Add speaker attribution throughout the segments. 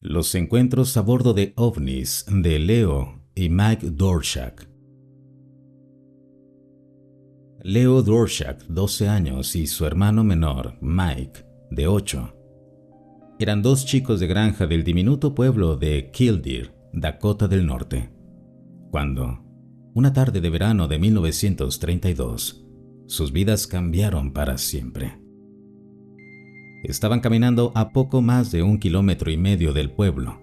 Speaker 1: Los encuentros a bordo de ovnis de Leo y Mike Dorshak. Leo Dorshak, 12 años, y su hermano menor, Mike, de 8, eran dos chicos de granja del diminuto pueblo de Killdeer, Dakota del Norte, cuando, una tarde de verano de 1932, sus vidas cambiaron para siempre. Estaban caminando a poco más de 1,5 kilómetros del pueblo,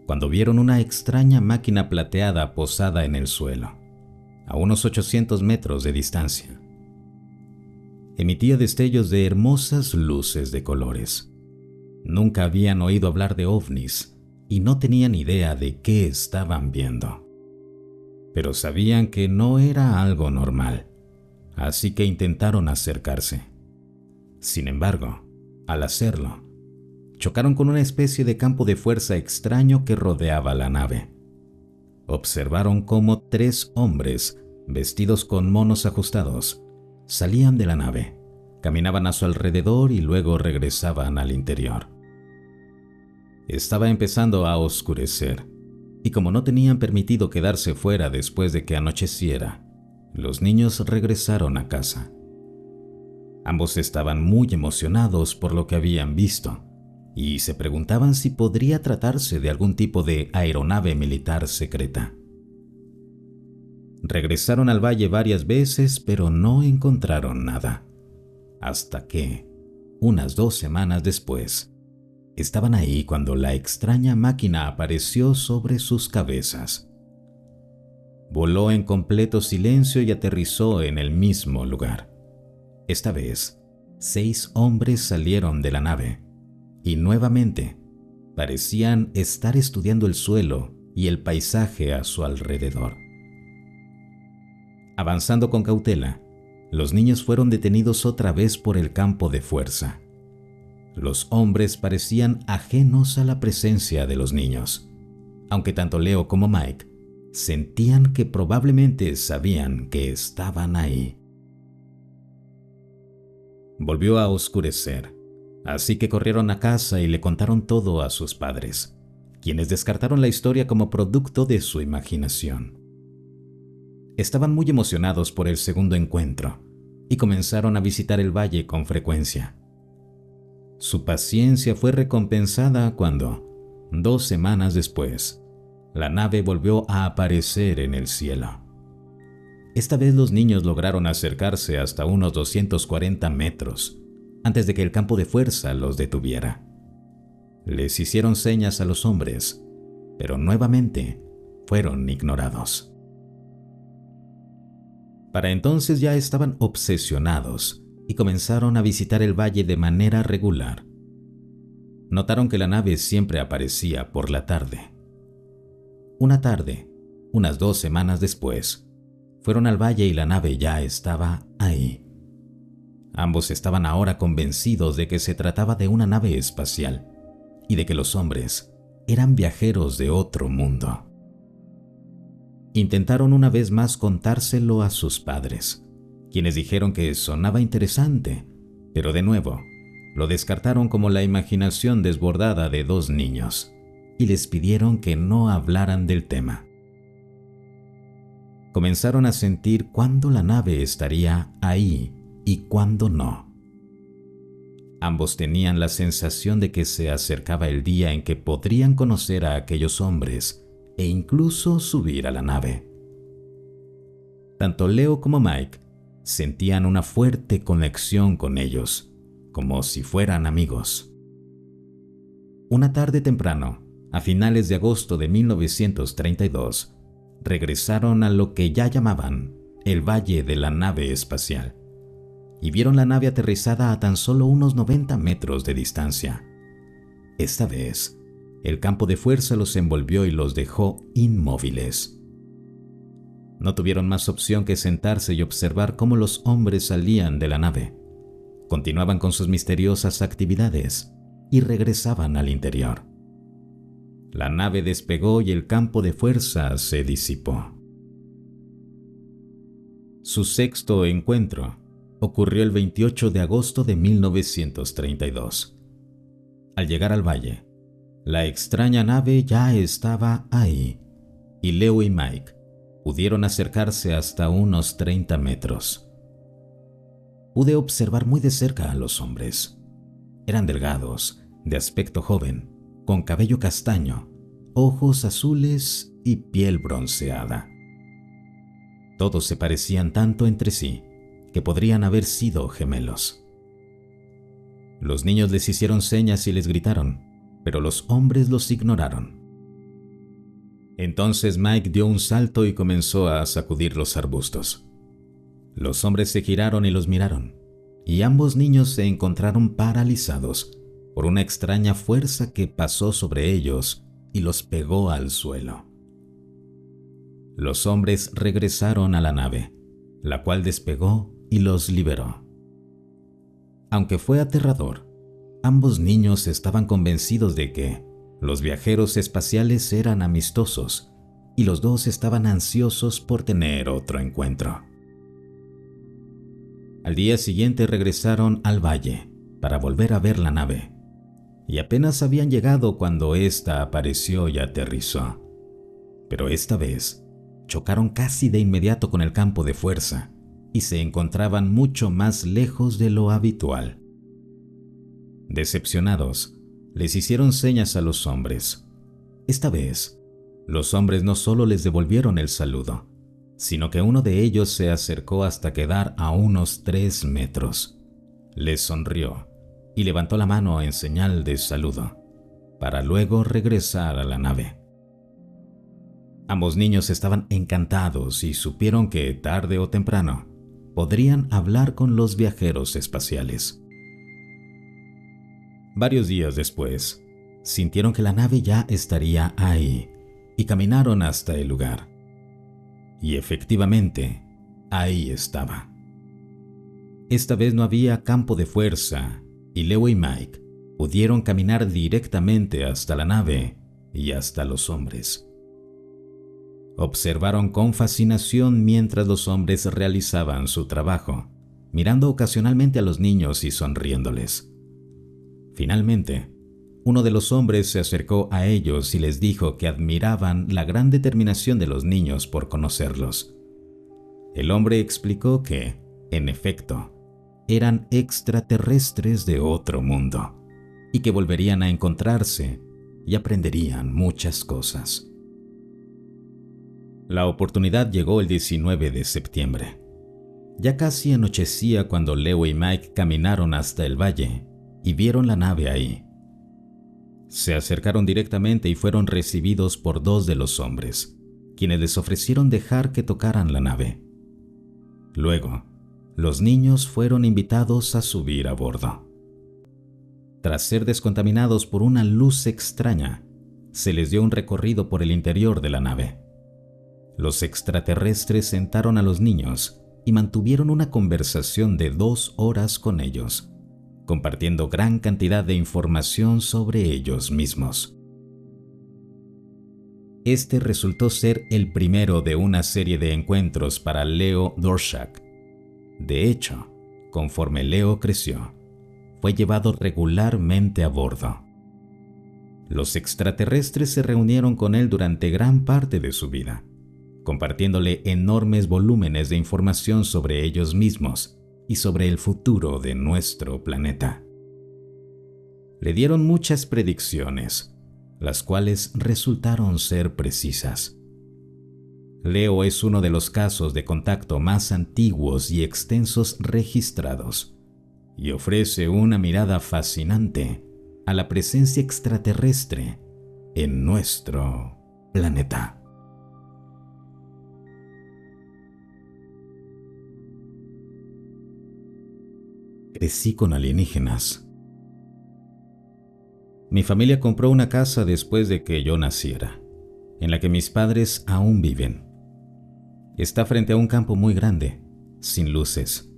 Speaker 1: cuando vieron una extraña máquina plateada posada en el suelo, a unos 800 metros de distancia. Emitía destellos de hermosas luces de colores. Nunca habían oído hablar de ovnis y no tenían idea de qué estaban viendo. Pero sabían que no era algo normal, así que intentaron acercarse. Sin embargo, al hacerlo, chocaron con una especie de campo de fuerza extraño que rodeaba la nave. Observaron cómo 3 hombres, vestidos con monos ajustados, salían de la nave, caminaban a su alrededor y luego regresaban al interior. Estaba empezando a oscurecer, y como no tenían permitido quedarse fuera después de que anocheciera, los niños regresaron a casa. Ambos estaban muy emocionados por lo que habían visto y se preguntaban si podría tratarse de algún tipo de aeronave militar secreta. Regresaron al valle varias veces, pero no encontraron nada, hasta que, unas 2 semanas después, estaban ahí cuando la extraña máquina apareció sobre sus cabezas. Voló en completo silencio y aterrizó en el mismo lugar. Esta vez, 6 hombres salieron de la nave y nuevamente parecían estar estudiando el suelo y el paisaje a su alrededor. Avanzando con cautela, los niños fueron detenidos otra vez por el campo de fuerza. Los hombres parecían ajenos a la presencia de los niños, aunque tanto Leo como Mike sentían que probablemente sabían que estaban ahí. Volvió a oscurecer, así que corrieron a casa y le contaron todo a sus padres, quienes descartaron la historia como producto de su imaginación. Estaban muy emocionados por el segundo encuentro y comenzaron a visitar el valle con frecuencia. Su paciencia fue recompensada cuando, 2 semanas después, la nave volvió a aparecer en el cielo. Esta vez los niños lograron acercarse hasta unos 240 metros antes de que el campo de fuerza los detuviera. Les hicieron señas a los hombres, pero nuevamente fueron ignorados. Para entonces ya estaban obsesionados y comenzaron a visitar el valle de manera regular. Notaron que la nave siempre aparecía por la tarde. Una tarde, unas 2 semanas después, fueron al valle y la nave ya estaba ahí. Ambos estaban ahora convencidos de que se trataba de una nave espacial y de que los hombres eran viajeros de otro mundo. Intentaron una vez más contárselo a sus padres, quienes dijeron que sonaba interesante, pero de nuevo lo descartaron como la imaginación desbordada de 2 niños y les pidieron que no hablaran del tema. Comenzaron a sentir cuándo la nave estaría ahí y cuándo no. Ambos tenían la sensación de que se acercaba el día en que podrían conocer a aquellos hombres e incluso subir a la nave. Tanto Leo como Mike sentían una fuerte conexión con ellos, como si fueran amigos. Una tarde temprano, a finales de agosto de 1932, regresaron a lo que ya llamaban el Valle de la Nave Espacial y vieron la nave aterrizada a tan solo unos 90 metros de distancia. Esta vez, el campo de fuerza los envolvió y los dejó inmóviles. No tuvieron más opción que sentarse y observar cómo los hombres salían de la nave, continuaban con sus misteriosas actividades y regresaban al interior. La nave despegó y el campo de fuerza se disipó. Su sexto encuentro ocurrió el 28 de agosto de 1932. Al llegar al valle, La extraña nave ya estaba ahí, y Leo y Mike pudieron acercarse hasta unos 30 metros. Pude observar muy de cerca a los hombres. Eran delgados, de aspecto joven, con cabello castaño, ojos azules y piel bronceada. Todos se parecían tanto entre sí que podrían haber sido gemelos. Los niños les hicieron señas y les gritaron, pero los hombres los ignoraron. Entonces Mike dio un salto y comenzó a sacudir los arbustos. Los hombres se giraron y los miraron, y ambos niños se encontraron paralizados por una extraña fuerza que pasó sobre ellos y los pegó al suelo. Los hombres regresaron a la nave, la cual despegó y los liberó. Aunque fue aterrador, ambos niños estaban convencidos de que los viajeros espaciales eran amistosos y los dos estaban ansiosos por tener otro encuentro. Al día siguiente regresaron al valle para volver a ver la nave, y apenas habían llegado cuando ésta apareció y aterrizó. Pero esta vez chocaron casi de inmediato con el campo de fuerza y se encontraban mucho más lejos de lo habitual. Decepcionados, les hicieron señas a los hombres. Esta vez, los hombres no solo les devolvieron el saludo, sino que uno de ellos se acercó hasta quedar a unos 3 metros. Les sonrió y levantó la mano en señal de saludo, para luego regresar a la nave. Ambos niños estaban encantados y supieron que, tarde o temprano, podrían hablar con los viajeros espaciales. Varios días después, sintieron que la nave ya estaría ahí y caminaron hasta el lugar. Y efectivamente, ahí estaba. Esta vez no había campo de fuerza y Leo y Mike pudieron caminar directamente hasta la nave y hasta los hombres. Observaron con fascinación mientras los hombres realizaban su trabajo, mirando ocasionalmente a los niños y sonriéndoles. Finalmente, uno de los hombres se acercó a ellos y les dijo que admiraban la gran determinación de los niños por conocerlos. El hombre explicó que, en efecto, eran extraterrestres de otro mundo y que volverían a encontrarse y aprenderían muchas cosas. La oportunidad llegó el 19 de septiembre. Ya casi anochecía cuando Leo y Mike caminaron hasta el valle y vieron la nave ahí. Se acercaron directamente y fueron recibidos por 2 de los hombres, quienes les ofrecieron dejar que tocaran la nave. Luego, los niños fueron invitados a subir a bordo. Tras ser descontaminados por una luz extraña, se les dio un recorrido por el interior de la nave. Los extraterrestres sentaron a los niños y mantuvieron una conversación de 2 horas con ellos, compartiendo gran cantidad de información sobre ellos mismos. Este resultó ser el primero de una serie de encuentros para Leo Dvorak. De hecho, conforme Leo creció, fue llevado regularmente a bordo. Los extraterrestres se reunieron con él durante gran parte de su vida, compartiéndole enormes volúmenes de información sobre ellos mismos y sobre el futuro de nuestro planeta. Le dieron muchas predicciones, las cuales resultaron ser precisas. Leo es uno de los casos de contacto más antiguos y extensos registrados, y ofrece una mirada fascinante a la presencia extraterrestre en nuestro planeta. Crecí con alienígenas. Mi familia compró una casa después de que yo naciera, en la que mis padres aún viven. Está frente a un campo muy grande, sin luces,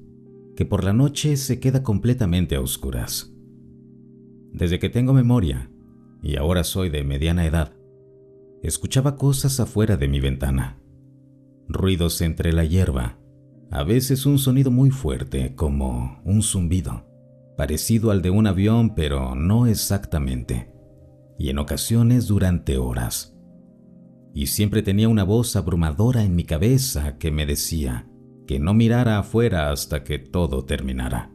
Speaker 1: que por la noche se queda completamente a oscuras. Desde que tengo memoria, y ahora soy de mediana edad, escuchaba cosas afuera de mi ventana. Ruidos entre la hierba, a veces un sonido muy fuerte como un zumbido, parecido al de un avión pero no exactamente, y en ocasiones durante horas. Y siempre tenía una voz abrumadora en mi cabeza que me decía que no mirara afuera hasta que todo terminara.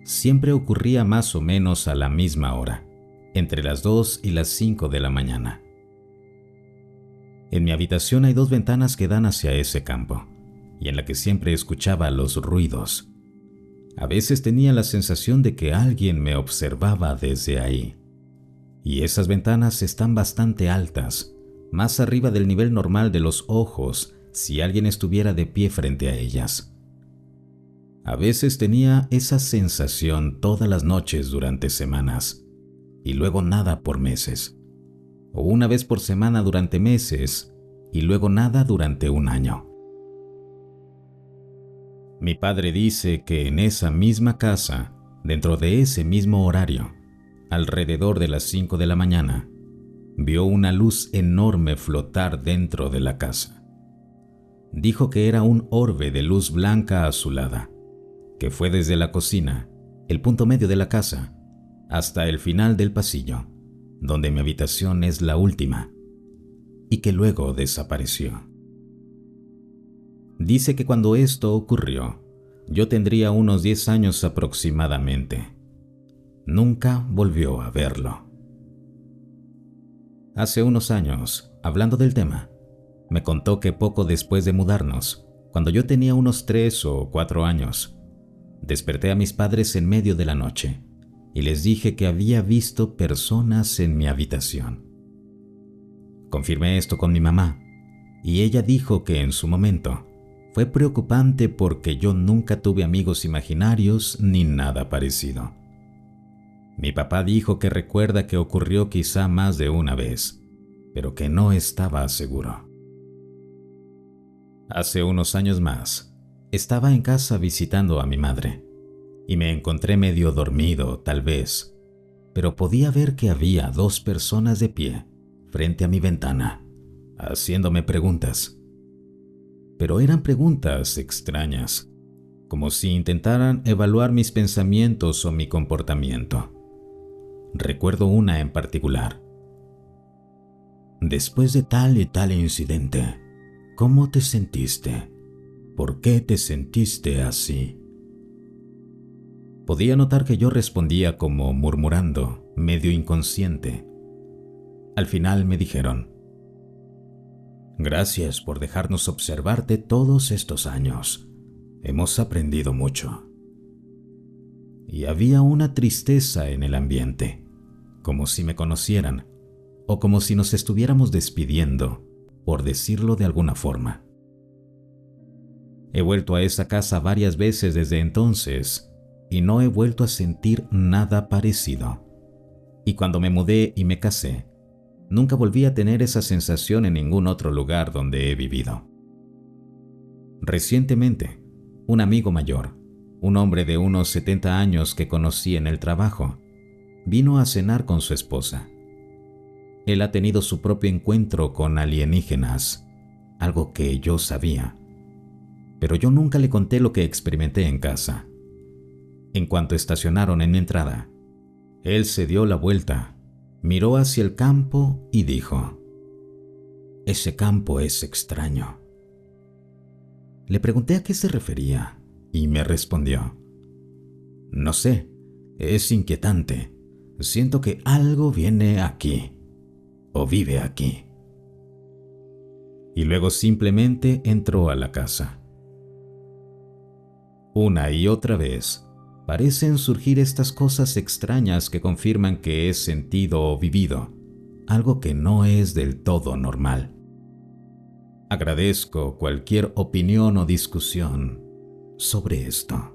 Speaker 1: Siempre ocurría más o menos a la misma hora, entre las 2 y las 5 de la mañana. En mi habitación hay 2 ventanas que dan hacia ese campo, y en la que siempre escuchaba los ruidos. A veces tenía la sensación de que alguien me observaba desde ahí. Y esas ventanas están bastante altas, más arriba del nivel normal de los ojos si alguien estuviera de pie frente a ellas. A veces tenía esa sensación todas las noches durante semanas, y luego nada por meses. O una vez por semana durante meses, y luego nada durante un año. Mi padre dice que en esa misma casa, dentro de ese mismo horario, alrededor de las 5 de la mañana, vio una luz enorme flotar dentro de la casa. Dijo que era un orbe de luz blanca azulada, que fue desde la cocina, el punto medio de la casa, hasta el final del pasillo, donde mi habitación es la última, y que luego desapareció. Dice que cuando esto ocurrió, yo tendría unos 10 años aproximadamente. Nunca volvió a verlo. Hace unos años, hablando del tema, me contó que poco después de mudarnos, cuando yo tenía unos 3 o 4 años, desperté a mis padres en medio de la noche y les dije que había visto personas en mi habitación. Confirmé esto con mi mamá y ella dijo que en su momento fue preocupante porque yo nunca tuve amigos imaginarios ni nada parecido. Mi papá dijo que recuerda que ocurrió quizá más de una vez, pero que no estaba seguro. Hace unos años más, estaba en casa visitando a mi madre y me encontré medio dormido, tal vez, pero podía ver que había 2 personas de pie frente a mi ventana, haciéndome preguntas. Pero eran preguntas extrañas, como si intentaran evaluar mis pensamientos o mi comportamiento. Recuerdo una en particular. Después de tal y tal incidente, ¿cómo te sentiste? ¿Por qué te sentiste así? Podía notar que yo respondía como murmurando, medio inconsciente. Al final me dijeron: gracias por dejarnos observarte todos estos años. Hemos aprendido mucho. Y había una tristeza en el ambiente, como si me conocieran, o como si nos estuviéramos despidiendo, por decirlo de alguna forma. He vuelto a esa casa varias veces desde entonces, y no he vuelto a sentir nada parecido. Y cuando me mudé y me casé, nunca volví a tener esa sensación en ningún otro lugar donde he vivido. Recientemente, un amigo mayor, un hombre de unos 70 años que conocí en el trabajo, vino a cenar con su esposa. Él ha tenido su propio encuentro con alienígenas, algo que yo sabía, pero yo nunca le conté lo que experimenté en casa. En cuanto estacionaron en mi entrada, él se dio la vuelta, miró hacia el campo y dijo: ese campo es extraño. Le pregunté a qué se refería y me respondió: no sé, es inquietante. Siento que algo viene aquí o vive aquí. Y luego simplemente entró a la casa. Una y otra vez, parecen surgir estas cosas extrañas que confirman que he sentido o vivido algo que no es del todo normal. Agradezco cualquier opinión o discusión sobre esto.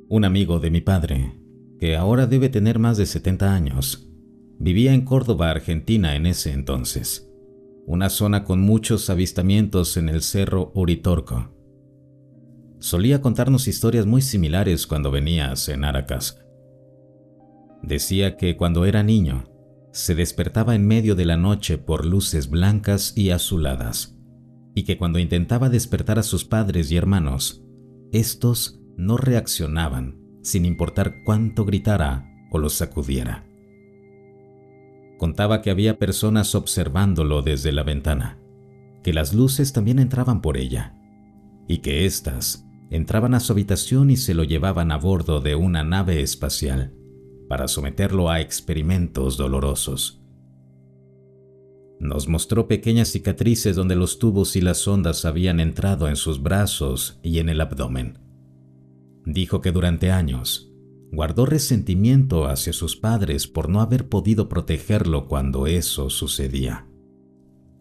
Speaker 1: Un amigo de mi padre, que ahora debe tener más de 70 años, vivía en Córdoba, Argentina en ese entonces, una zona con muchos avistamientos en el Cerro Uritorco. Solía contarnos historias muy similares cuando venía a cenar a casa. Decía que cuando era niño, se despertaba en medio de la noche por luces blancas y azuladas, y que cuando intentaba despertar a sus padres y hermanos, estos no reaccionaban sin importar cuánto gritara o los sacudiera. Contaba que había personas observándolo desde la ventana, que las luces también entraban por ella, y que éstas entraban a su habitación y se lo llevaban a bordo de una nave espacial para someterlo a experimentos dolorosos. Nos mostró pequeñas cicatrices donde los tubos y las sondas habían entrado en sus brazos y en el abdomen. Dijo que durante años guardó resentimiento hacia sus padres por no haber podido protegerlo cuando eso sucedía,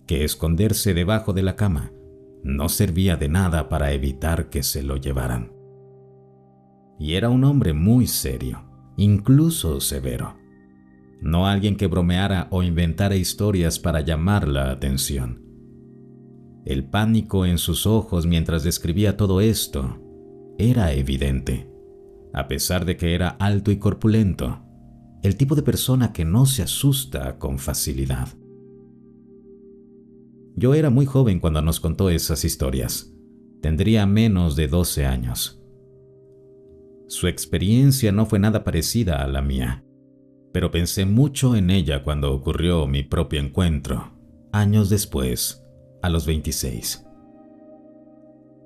Speaker 1: que esconderse debajo de la cama no servía de nada para evitar que se lo llevaran. Y era un hombre muy serio, incluso severo. No alguien que bromeara o inventara historias para llamar la atención. El pánico en sus ojos mientras describía todo esto era evidente. A pesar de que era alto y corpulento, el tipo de persona que no se asusta con facilidad. Yo era muy joven cuando nos contó esas historias. Tendría menos de 12 años. Su experiencia no fue nada parecida a la mía, pero pensé mucho en ella cuando ocurrió mi propio encuentro, años después, a los 26.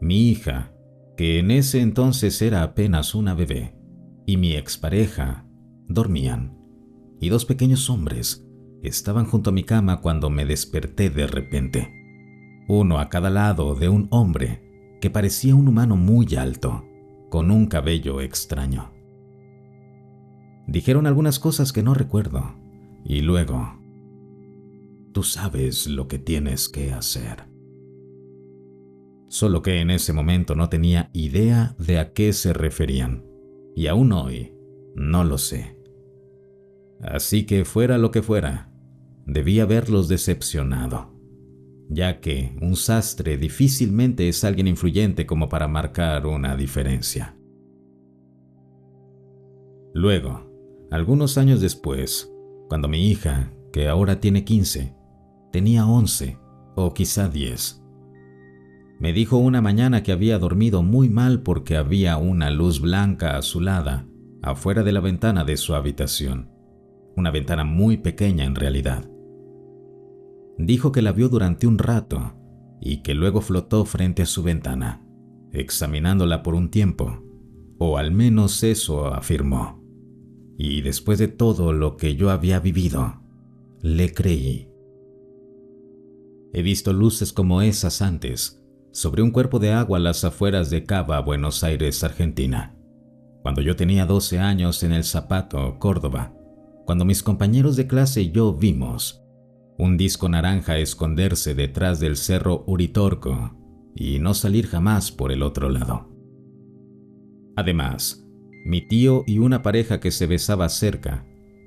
Speaker 1: Mi hija, que en ese entonces era apenas una bebé, y mi expareja dormían, y dos pequeños hombres estaban junto a mi cama cuando me desperté de repente, uno a cada lado de un hombre que parecía un humano muy alto, con un cabello extraño. Dijeron algunas cosas que no recuerdo, y luego, tú sabes lo que tienes que hacer. Solo que en ese momento no tenía idea de a qué se referían, y aún hoy no lo sé. Así que fuera lo que fuera, debí haberlos decepcionado, ya que un sastre difícilmente es alguien influyente como para marcar una diferencia. Luego, algunos años después, cuando mi hija, que ahora tiene 15, tenía 11 o quizá 10, me dijo una mañana que había dormido muy mal porque había una luz blanca azulada afuera de la ventana de su habitación, una ventana muy pequeña en realidad. Dijo que la vio durante un rato y que luego flotó frente a su ventana, examinándola por un tiempo, o al menos eso afirmó. Y después de todo lo que yo había vivido, le creí. He visto luces como esas antes, sobre un cuerpo de agua a las afueras de Cava, Buenos Aires, Argentina. Cuando yo tenía 12 años en El Zapato, Córdoba, cuando mis compañeros de clase y yo vimos un disco naranja esconderse detrás del cerro Uritorco y no salir jamás por el otro lado. Además, mi tío y una pareja que se besaba cerca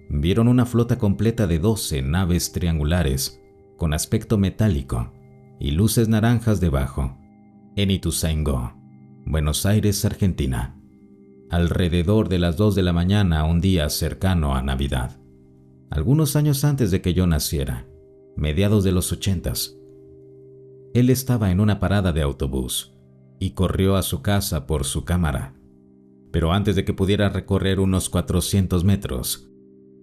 Speaker 1: vieron una flota completa de 12 naves triangulares con aspecto metálico y luces naranjas debajo, en Ituzaingó, Buenos Aires, Argentina, alrededor de las 2 de la mañana un día cercano a Navidad, algunos años antes de que yo naciera, mediados de los 80s. Él estaba en una parada de autobús y corrió a su casa por su cámara, pero antes de que pudiera recorrer unos 400 metros,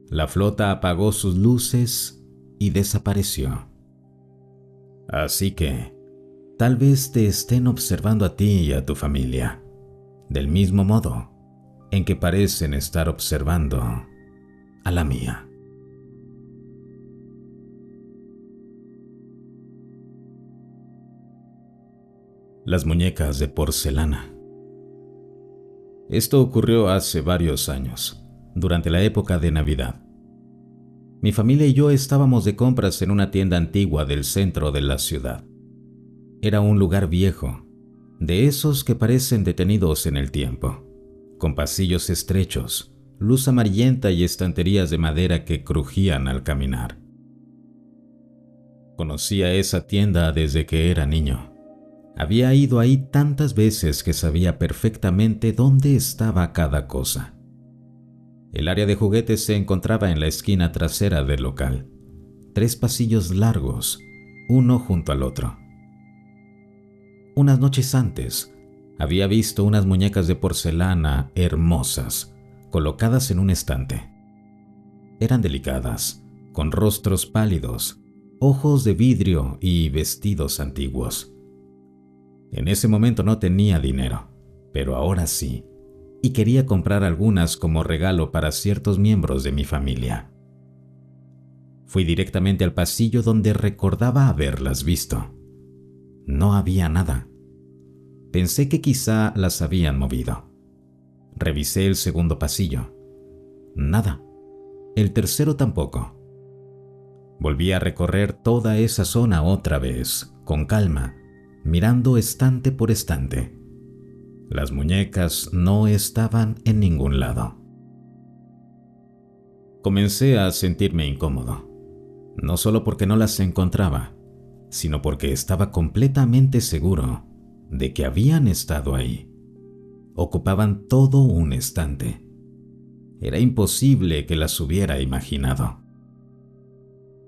Speaker 1: la flota apagó sus luces y desapareció. Así que, tal vez te estén observando a ti y a tu familia, del mismo modo en que parecen estar observando a la mía. Las muñecas de porcelana. Esto ocurrió hace varios años, durante la época de Navidad. Mi familia y yo estábamos de compras en una tienda antigua del centro de la ciudad. Era un lugar viejo, de esos que parecen detenidos en el tiempo, con pasillos estrechos, luz amarillenta y estanterías de madera que crujían al caminar. Conocía esa tienda desde que era niño. Había ido ahí tantas veces que sabía perfectamente dónde estaba cada cosa. El área de juguetes se encontraba en la esquina trasera del local. 3 pasillos largos, uno junto al otro. Unas noches antes, Había visto unas muñecas de porcelana hermosas, colocadas en un estante. Eran delicadas, con rostros pálidos, ojos de vidrio y vestidos antiguos. En ese momento no tenía dinero, pero ahora sí, y quería comprar algunas como regalo para ciertos miembros de mi familia. Fui directamente al pasillo donde recordaba haberlas visto. No había nada. Pensé que quizá las habían movido. Revisé el segundo pasillo. Nada. El tercero tampoco. Volví a recorrer toda esa zona otra vez, con calma, mirando estante por estante. Las muñecas no estaban en ningún lado. Comencé a sentirme incómodo, no solo porque no las encontraba, sino porque estaba completamente seguro de que habían estado ahí. Ocupaban todo un estante. Era imposible que las hubiera imaginado.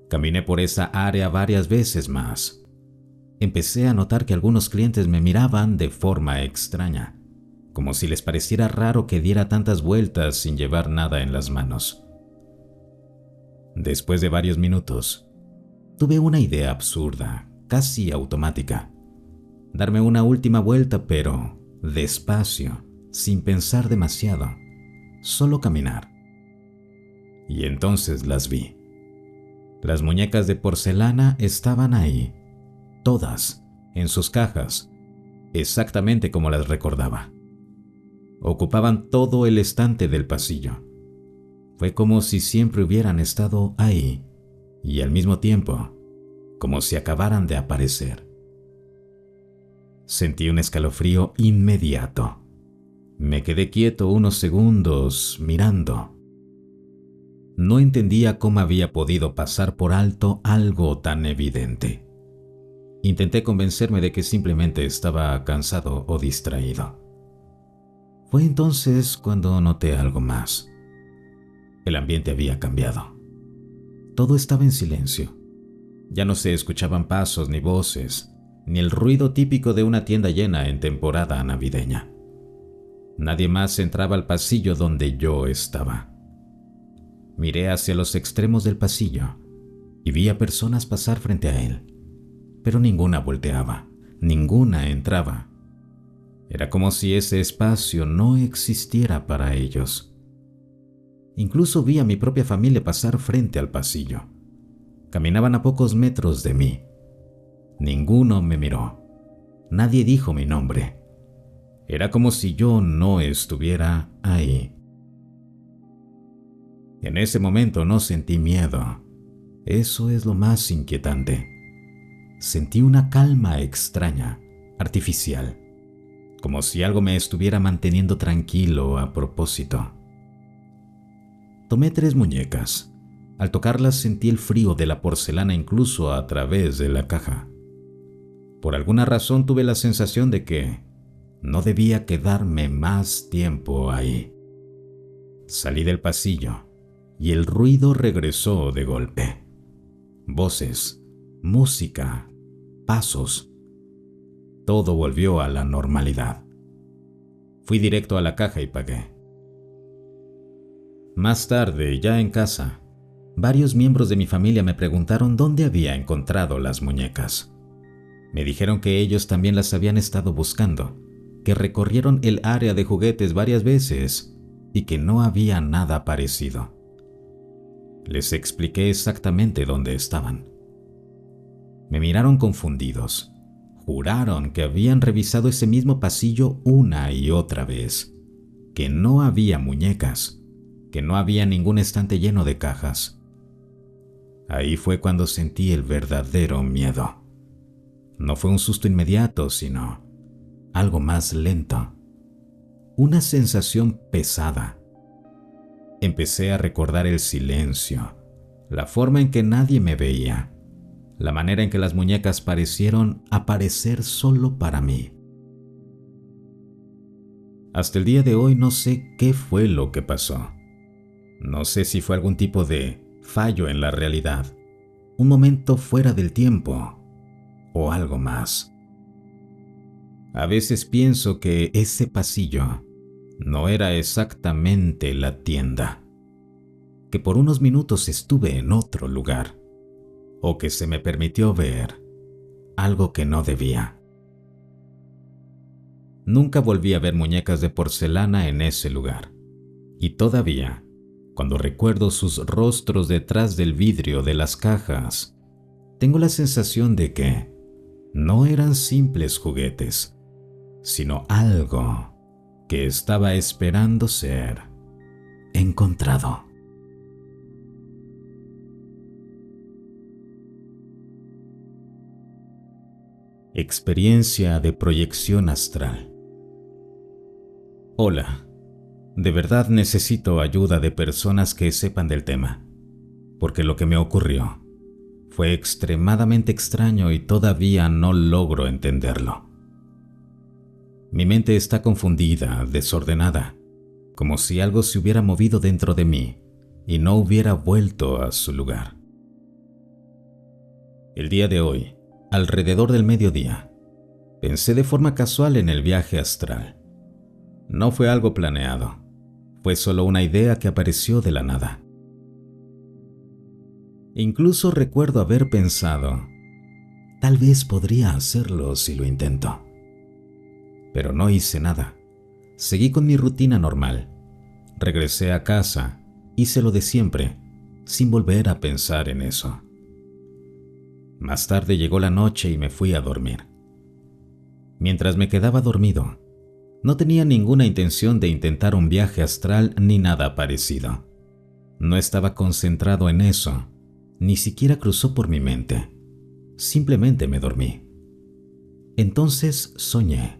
Speaker 1: Caminé por esa área varias veces más. Empecé a notar que algunos clientes me miraban de forma extraña, como si les pareciera raro que diera tantas vueltas sin llevar nada en las manos. Después de varios minutos, tuve una idea absurda, casi automática. Darme una última vuelta, pero despacio, sin pensar demasiado, solo caminar. Y entonces las vi. Las muñecas de porcelana estaban ahí, todas, en sus cajas, exactamente como las recordaba. Ocupaban todo el estante del pasillo. Fue como si siempre hubieran estado ahí, y al mismo tiempo, como si acabaran de aparecer. Sentí un escalofrío inmediato. Me quedé quieto unos segundos, mirando. No entendía cómo había podido pasar por alto algo tan evidente. Intenté convencerme de que simplemente estaba cansado o distraído. Fue entonces cuando noté algo más. El ambiente había cambiado. Todo estaba en silencio. Ya no se escuchaban pasos ni voces, ni el ruido típico de una tienda llena en temporada navideña. Nadie más entraba al pasillo donde yo estaba. Miré hacia los extremos del pasillo y vi a personas pasar frente a él, pero ninguna volteaba, ninguna entraba. Era como si ese espacio no existiera para ellos. Incluso vi a mi propia familia pasar frente al pasillo. Caminaban a pocos metros de mí. Ninguno me miró. Nadie dijo mi nombre. Era como si yo no estuviera ahí. En ese momento no sentí miedo. Eso es lo más inquietante. Sentí una calma extraña, artificial, como si algo me estuviera manteniendo tranquilo a propósito. Tomé 3 muñecas. Al tocarlas sentí el frío de la porcelana incluso a través de la caja. Por alguna razón tuve la sensación de que no debía quedarme más tiempo ahí. Salí del pasillo y el ruido regresó de golpe. Voces, música, pasos. Todo volvió a la normalidad. Fui directo a la caja y pagué. Más tarde, ya en casa, varios miembros de mi familia me preguntaron dónde había encontrado las muñecas. Me dijeron que ellos también las habían estado buscando, que recorrieron el área de juguetes varias veces y que no había nada parecido. Les expliqué exactamente dónde estaban. Me miraron confundidos. Juraron que habían revisado ese mismo pasillo una y otra vez, que no había muñecas, que no había ningún estante lleno de cajas. Ahí fue cuando sentí el verdadero miedo. No fue un susto inmediato, sino algo más lento. Una sensación pesada. Empecé a recordar el silencio, la forma en que nadie me veía, la manera en que las muñecas parecieron aparecer solo para mí. Hasta el día de hoy no sé qué fue lo que pasó. No sé si fue algún tipo de fallo en la realidad, un momento fuera del tiempo o algo más. A veces pienso que ese pasillo no era exactamente la tienda, que por unos minutos estuve en otro lugar, o que se me permitió ver algo que no debía. Nunca volví a ver muñecas de porcelana en ese lugar, y todavía, cuando recuerdo sus rostros detrás del vidrio de las cajas, tengo la sensación de que no eran simples juguetes, sino algo que estaba esperando ser encontrado. Experiencia de proyección astral. Hola, de verdad necesito ayuda de personas que sepan del tema, porque lo que me ocurrió fue extremadamente extraño y todavía no logro entenderlo. Mi mente está confundida, desordenada, como si algo se hubiera movido dentro de mí y no hubiera vuelto a su lugar. El día de hoy, alrededor del mediodía, pensé de forma casual en el viaje astral. No fue algo planeado, fue solo una idea que apareció de la nada. Incluso recuerdo haber pensado, tal vez podría hacerlo si lo intento. Pero no hice nada. Seguí con mi rutina normal. Regresé a casa, hice lo de siempre, sin volver a pensar en eso. Más tarde llegó la noche y me fui a dormir. Mientras me quedaba dormido, no tenía ninguna intención de intentar un viaje astral ni nada parecido. No estaba concentrado en eso, ni siquiera cruzó por mi mente. Simplemente me dormí. Entonces soñé.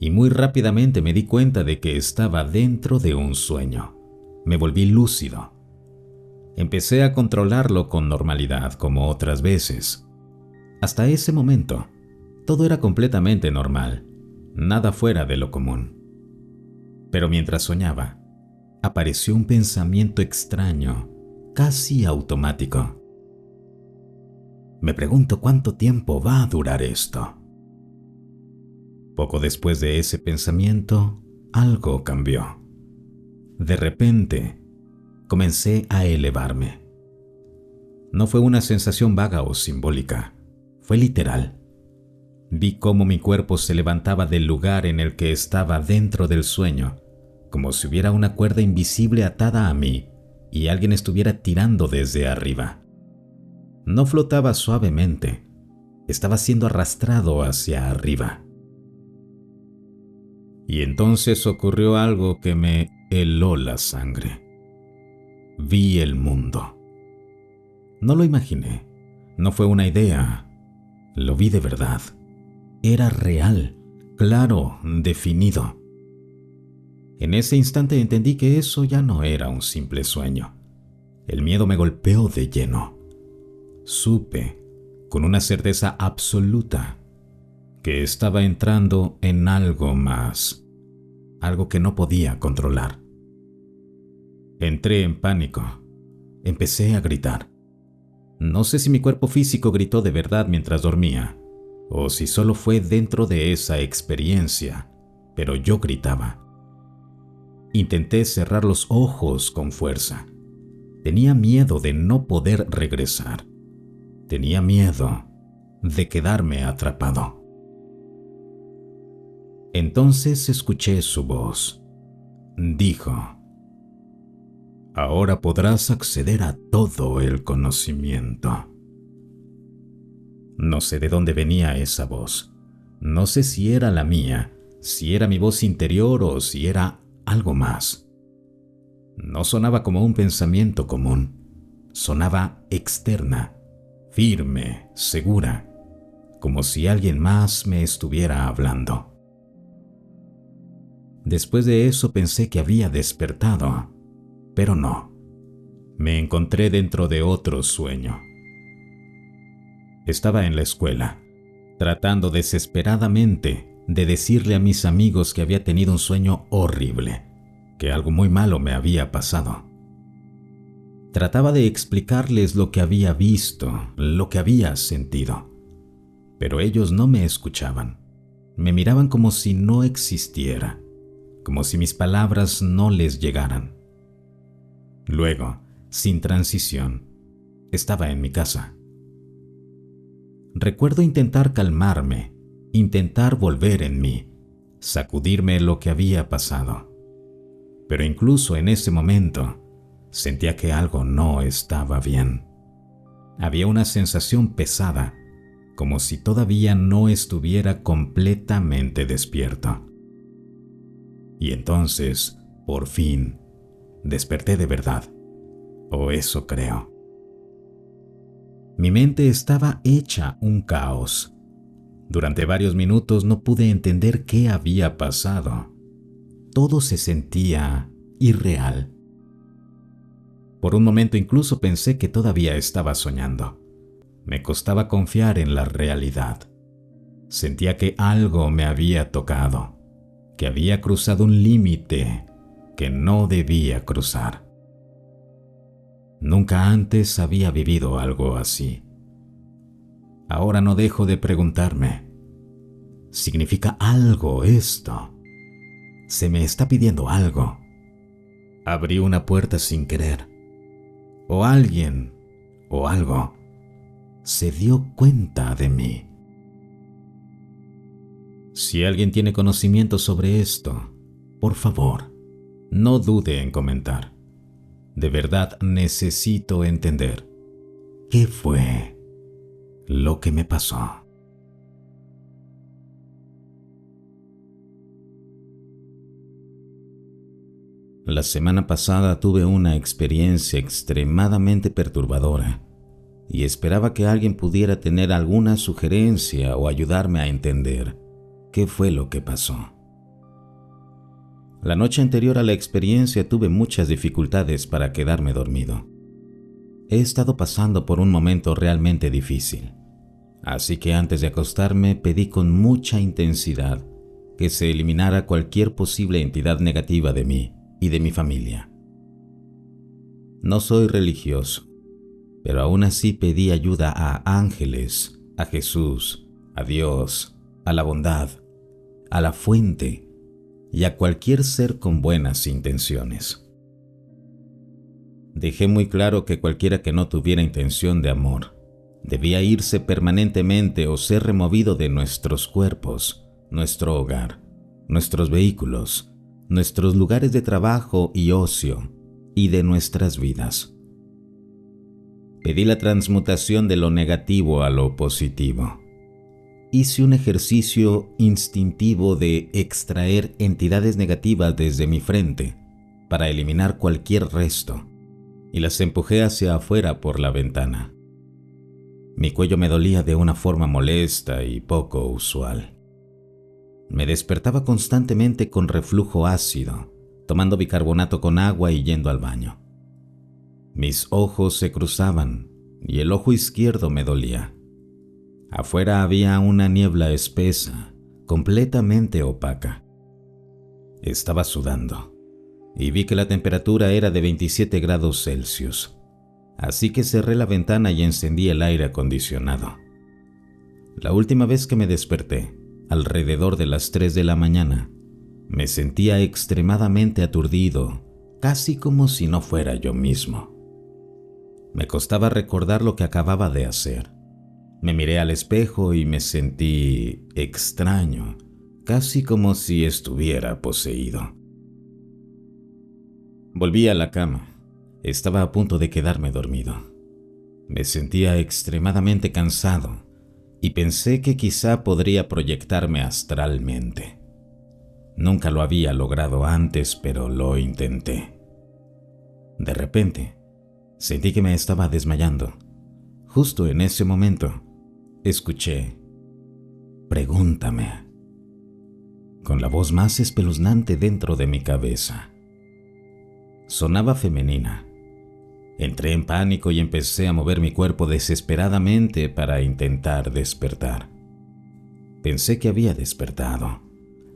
Speaker 1: Y muy rápidamente me di cuenta de que estaba dentro de un sueño. Me volví lúcido. Empecé a controlarlo con normalidad, como otras veces. Hasta ese momento, todo era completamente normal, nada fuera de lo común. Pero mientras soñaba, apareció un pensamiento extraño, casi automático. Me pregunto cuánto tiempo va a durar esto. Poco después de ese pensamiento, algo cambió. De repente, comencé a elevarme. No fue una sensación vaga o simbólica, fue literal. Vi cómo mi cuerpo se levantaba del lugar en el que estaba dentro del sueño, como si hubiera una cuerda invisible atada a mí y alguien estuviera tirando desde arriba. No flotaba suavemente, estaba siendo arrastrado hacia arriba. Y entonces ocurrió algo que me heló la sangre. Vi el mundo. No lo imaginé, no fue una idea, lo vi de verdad. Era real, claro, definido. En ese instante entendí que eso ya no era un simple sueño. El miedo me golpeó de lleno. Supe, con una certeza absoluta, que estaba entrando en algo más, algo que no podía controlar. Entré en pánico. Empecé a gritar. No sé si mi cuerpo físico gritó de verdad mientras dormía, o si solo fue dentro de esa experiencia, pero yo gritaba. Intenté cerrar los ojos con fuerza. Tenía miedo de no poder regresar. Tenía miedo de quedarme atrapado. Entonces escuché su voz. Dijo: ahora podrás acceder a todo el conocimiento. No sé de dónde venía esa voz. No sé si era la mía, si era mi voz interior o si era algo más. No sonaba como un pensamiento común. Sonaba externa, firme, segura, como si alguien más me estuviera hablando. Después de eso pensé que había despertado, pero no. Me encontré dentro de otro sueño. Estaba en la escuela, tratando desesperadamente de decirle a mis amigos que había tenido un sueño horrible, que algo muy malo me había pasado. Trataba de explicarles lo que había visto, lo que había sentido, pero ellos no me escuchaban. Me miraban como si no existiera, como si mis palabras no les llegaran. Luego, sin transición, estaba en mi casa. Recuerdo intentar calmarme, intentar volver en mí, sacudirme lo que había pasado. Pero incluso en ese momento, sentía que algo no estaba bien. Había una sensación pesada, como si todavía no estuviera completamente despierto. Y entonces, por fin, desperté de verdad, o eso creo. Mi mente estaba hecha un caos. Durante varios minutos no pude entender qué había pasado. Todo se sentía irreal. Por un momento incluso pensé que todavía estaba soñando. Me costaba confiar en la realidad. Sentía que algo me había tocado, que había cruzado un límite que no debía cruzar. Nunca antes había vivido algo así. Ahora no dejo de preguntarme, ¿significa algo esto? ¿Se me está pidiendo algo? ¿Abrí una puerta sin querer? ¿O alguien o algo se dio cuenta de mí? Si alguien tiene conocimiento sobre esto, por favor, no dude en comentar. De verdad necesito entender qué fue lo que me pasó. La semana pasada tuve una experiencia extremadamente perturbadora y esperaba que alguien pudiera tener alguna sugerencia o ayudarme a entender qué fue lo que pasó. La noche anterior a la experiencia tuve muchas dificultades para quedarme dormido. He estado pasando por un momento realmente difícil, así que antes de acostarme pedí con mucha intensidad que se eliminara cualquier posible entidad negativa de mí y de mi familia. No soy religioso, pero aún así pedí ayuda a ángeles, a Jesús, a Dios, a la bondad, a la fuente y a cualquier ser con buenas intenciones. Dejé muy claro que cualquiera que no tuviera intención de amor debía irse permanentemente o ser removido de nuestros cuerpos, nuestro hogar, nuestros vehículos, nuestros lugares de trabajo y ocio, y de nuestras vidas. Pedí la transmutación de lo negativo a lo positivo. Hice un ejercicio instintivo de extraer entidades negativas desde mi frente para eliminar cualquier resto, y las empujé hacia afuera por la ventana. Mi cuello me dolía de una forma molesta y poco usual. Me despertaba constantemente con reflujo ácido, tomando bicarbonato con agua y yendo al baño. Mis ojos se cruzaban y el ojo izquierdo me dolía. Afuera había una niebla espesa, completamente opaca. Estaba sudando y vi que la temperatura era de 27 grados Celsius, así que cerré la ventana y encendí el aire acondicionado. La última vez que me desperté, alrededor de las 3 de la mañana, me sentía extremadamente aturdido, casi como si no fuera yo mismo. Me costaba recordar lo que acababa de hacer. Me miré al espejo y me sentí extraño, casi como si estuviera poseído. Volví a la cama. Estaba a punto de quedarme dormido. Me sentía extremadamente cansado y pensé que quizá podría proyectarme astralmente. Nunca lo había logrado antes, pero lo intenté. De repente, sentí que me estaba desmayando. Justo en ese momento, escuché, "Pregúntame", con la voz más espeluznante dentro de mi cabeza. Sonaba femenina. Entré en pánico y empecé a mover mi cuerpo desesperadamente para intentar despertar. Pensé que había despertado.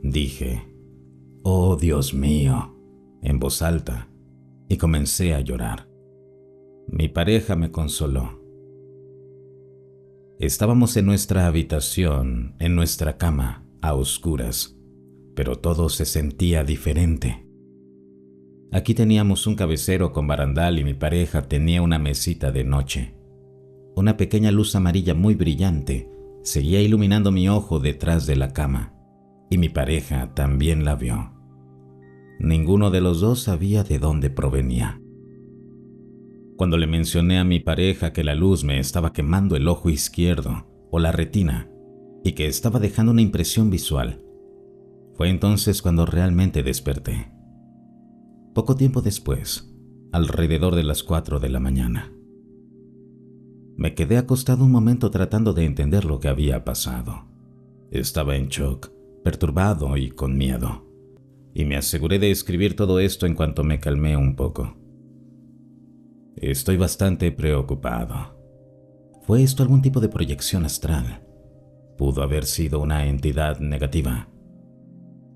Speaker 1: Dije, "Oh Dios mío", en voz alta, y comencé a llorar. Mi pareja me consoló. Estábamos en nuestra habitación, en nuestra cama, a oscuras, pero todo se sentía diferente. Aquí teníamos un cabecero con barandal y mi pareja tenía una mesita de noche. Una pequeña luz amarilla muy brillante seguía iluminando mi ojo detrás de la cama, y mi pareja también la vio. Ninguno de los dos sabía de dónde provenía. Cuando le mencioné a mi pareja que la luz me estaba quemando el ojo izquierdo o la retina y que estaba dejando una impresión visual, fue entonces cuando realmente desperté. Poco tiempo después, alrededor de las 4 de la mañana. Me quedé acostado un momento tratando de entender lo que había pasado. Estaba en shock, perturbado y con miedo, y me aseguré de escribir todo esto en cuanto me calmé un poco. Estoy bastante preocupado. ¿Fue esto algún tipo de proyección astral? ¿Pudo haber sido una entidad negativa?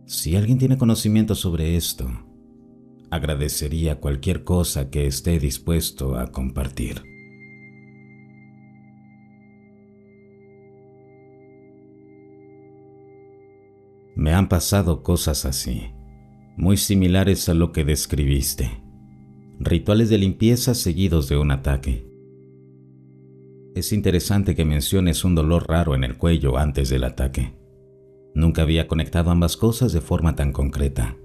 Speaker 1: Si alguien tiene conocimiento sobre esto, agradecería cualquier cosa que esté dispuesto a compartir. Me han pasado cosas así, muy similares a lo que describiste. Rituales de limpieza seguidos de un ataque. Es interesante que menciones un dolor raro en el cuello antes del ataque. Nunca había conectado ambas cosas de forma tan concreta,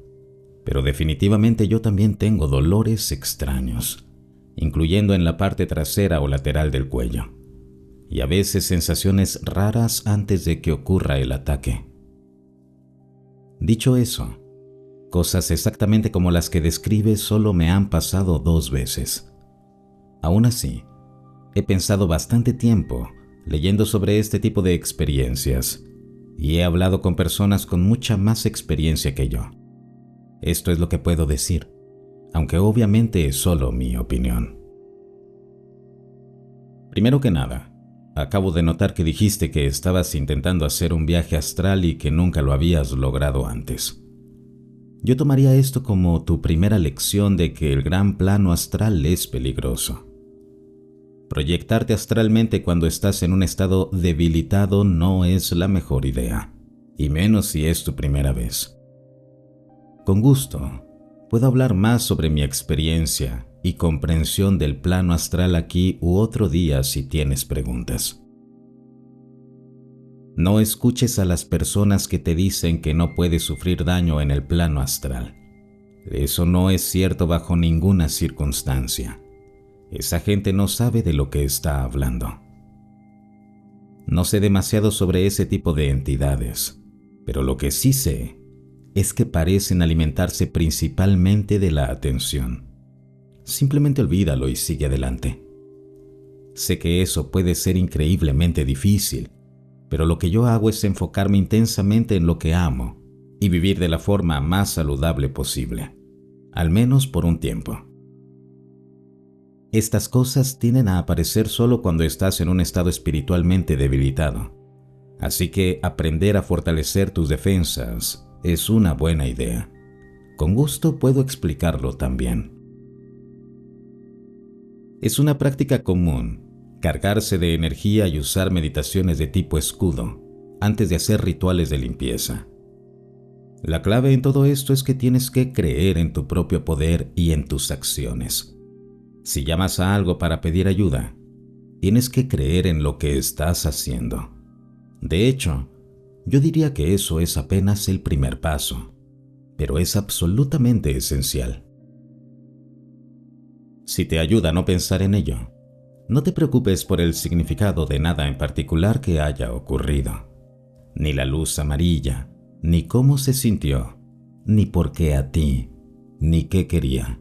Speaker 1: pero definitivamente yo también tengo dolores extraños, incluyendo en la parte trasera o lateral del cuello, y a veces sensaciones raras antes de que ocurra el ataque. Dicho eso, cosas exactamente como las que describes solo me han pasado 2 veces. Aún así, he pensado bastante tiempo leyendo sobre este tipo de experiencias y he hablado con personas con mucha más experiencia que yo. Esto es lo que puedo decir, aunque obviamente es solo mi opinión. Primero que nada, acabo de notar que dijiste que estabas intentando hacer un viaje astral y que nunca lo habías logrado antes. Yo tomaría esto como tu primera lección de que el gran plano astral es peligroso. Proyectarte astralmente cuando estás en un estado debilitado no es la mejor idea, y menos si es tu primera vez. Con gusto, puedo hablar más sobre mi experiencia y comprensión del plano astral aquí u otro día si tienes preguntas. No escuches a las personas que te dicen que no puedes sufrir daño en el plano astral. Eso no es cierto bajo ninguna circunstancia. Esa gente no sabe de lo que está hablando. No sé demasiado sobre ese tipo de entidades, pero lo que sí sé es que parecen alimentarse principalmente de la atención. Simplemente olvídalo y sigue adelante. Sé que eso puede ser increíblemente difícil, pero lo que yo hago es enfocarme intensamente en lo que amo y vivir de la forma más saludable posible, al menos por un tiempo. Estas cosas tienden a aparecer solo cuando estás en un estado espiritualmente debilitado, así que aprender a fortalecer tus defensas es una buena idea. Con gusto puedo explicarlo también. Es una práctica común cargarse de energía y usar meditaciones de tipo escudo antes de hacer rituales de limpieza. La clave en todo esto es que tienes que creer en tu propio poder y en tus acciones. Si llamas a algo para pedir ayuda, tienes que creer en lo que estás haciendo. De hecho, yo diría que eso es apenas el primer paso, pero es absolutamente esencial. Si te ayuda a no pensar en ello, no te preocupes por el significado de nada en particular que haya ocurrido, ni la luz amarilla, ni cómo se sintió, ni por qué a ti, ni qué quería.